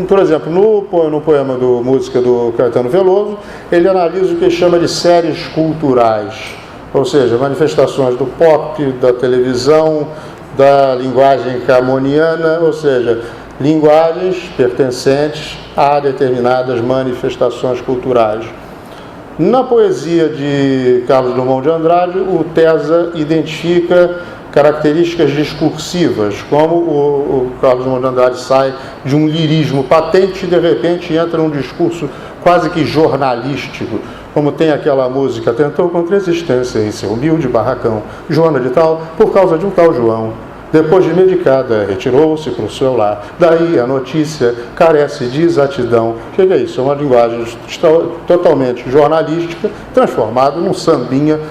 por exemplo, no poema do Música do Caetano Veloso, ele analisa o que chama de séries culturais, ou seja, manifestações do pop, da televisão, da linguagem camoniana, ou seja, linguagens pertencentes a determinadas manifestações culturais. Na poesia de Carlos Drummond de Andrade, o Tesa identifica características discursivas, como o Carlos Drummond de Andrade sai de um lirismo patente e de repente entra num discurso quase que jornalístico, como tem aquela música: tentou contra a existência em seu humilde barracão, Joana de tal, por causa de um tal João. Depois de medicada, retirou-se para o seu lar. Daí a notícia carece de exatidão. Chega isso, é uma linguagem totalmente jornalística, transformada num sambinha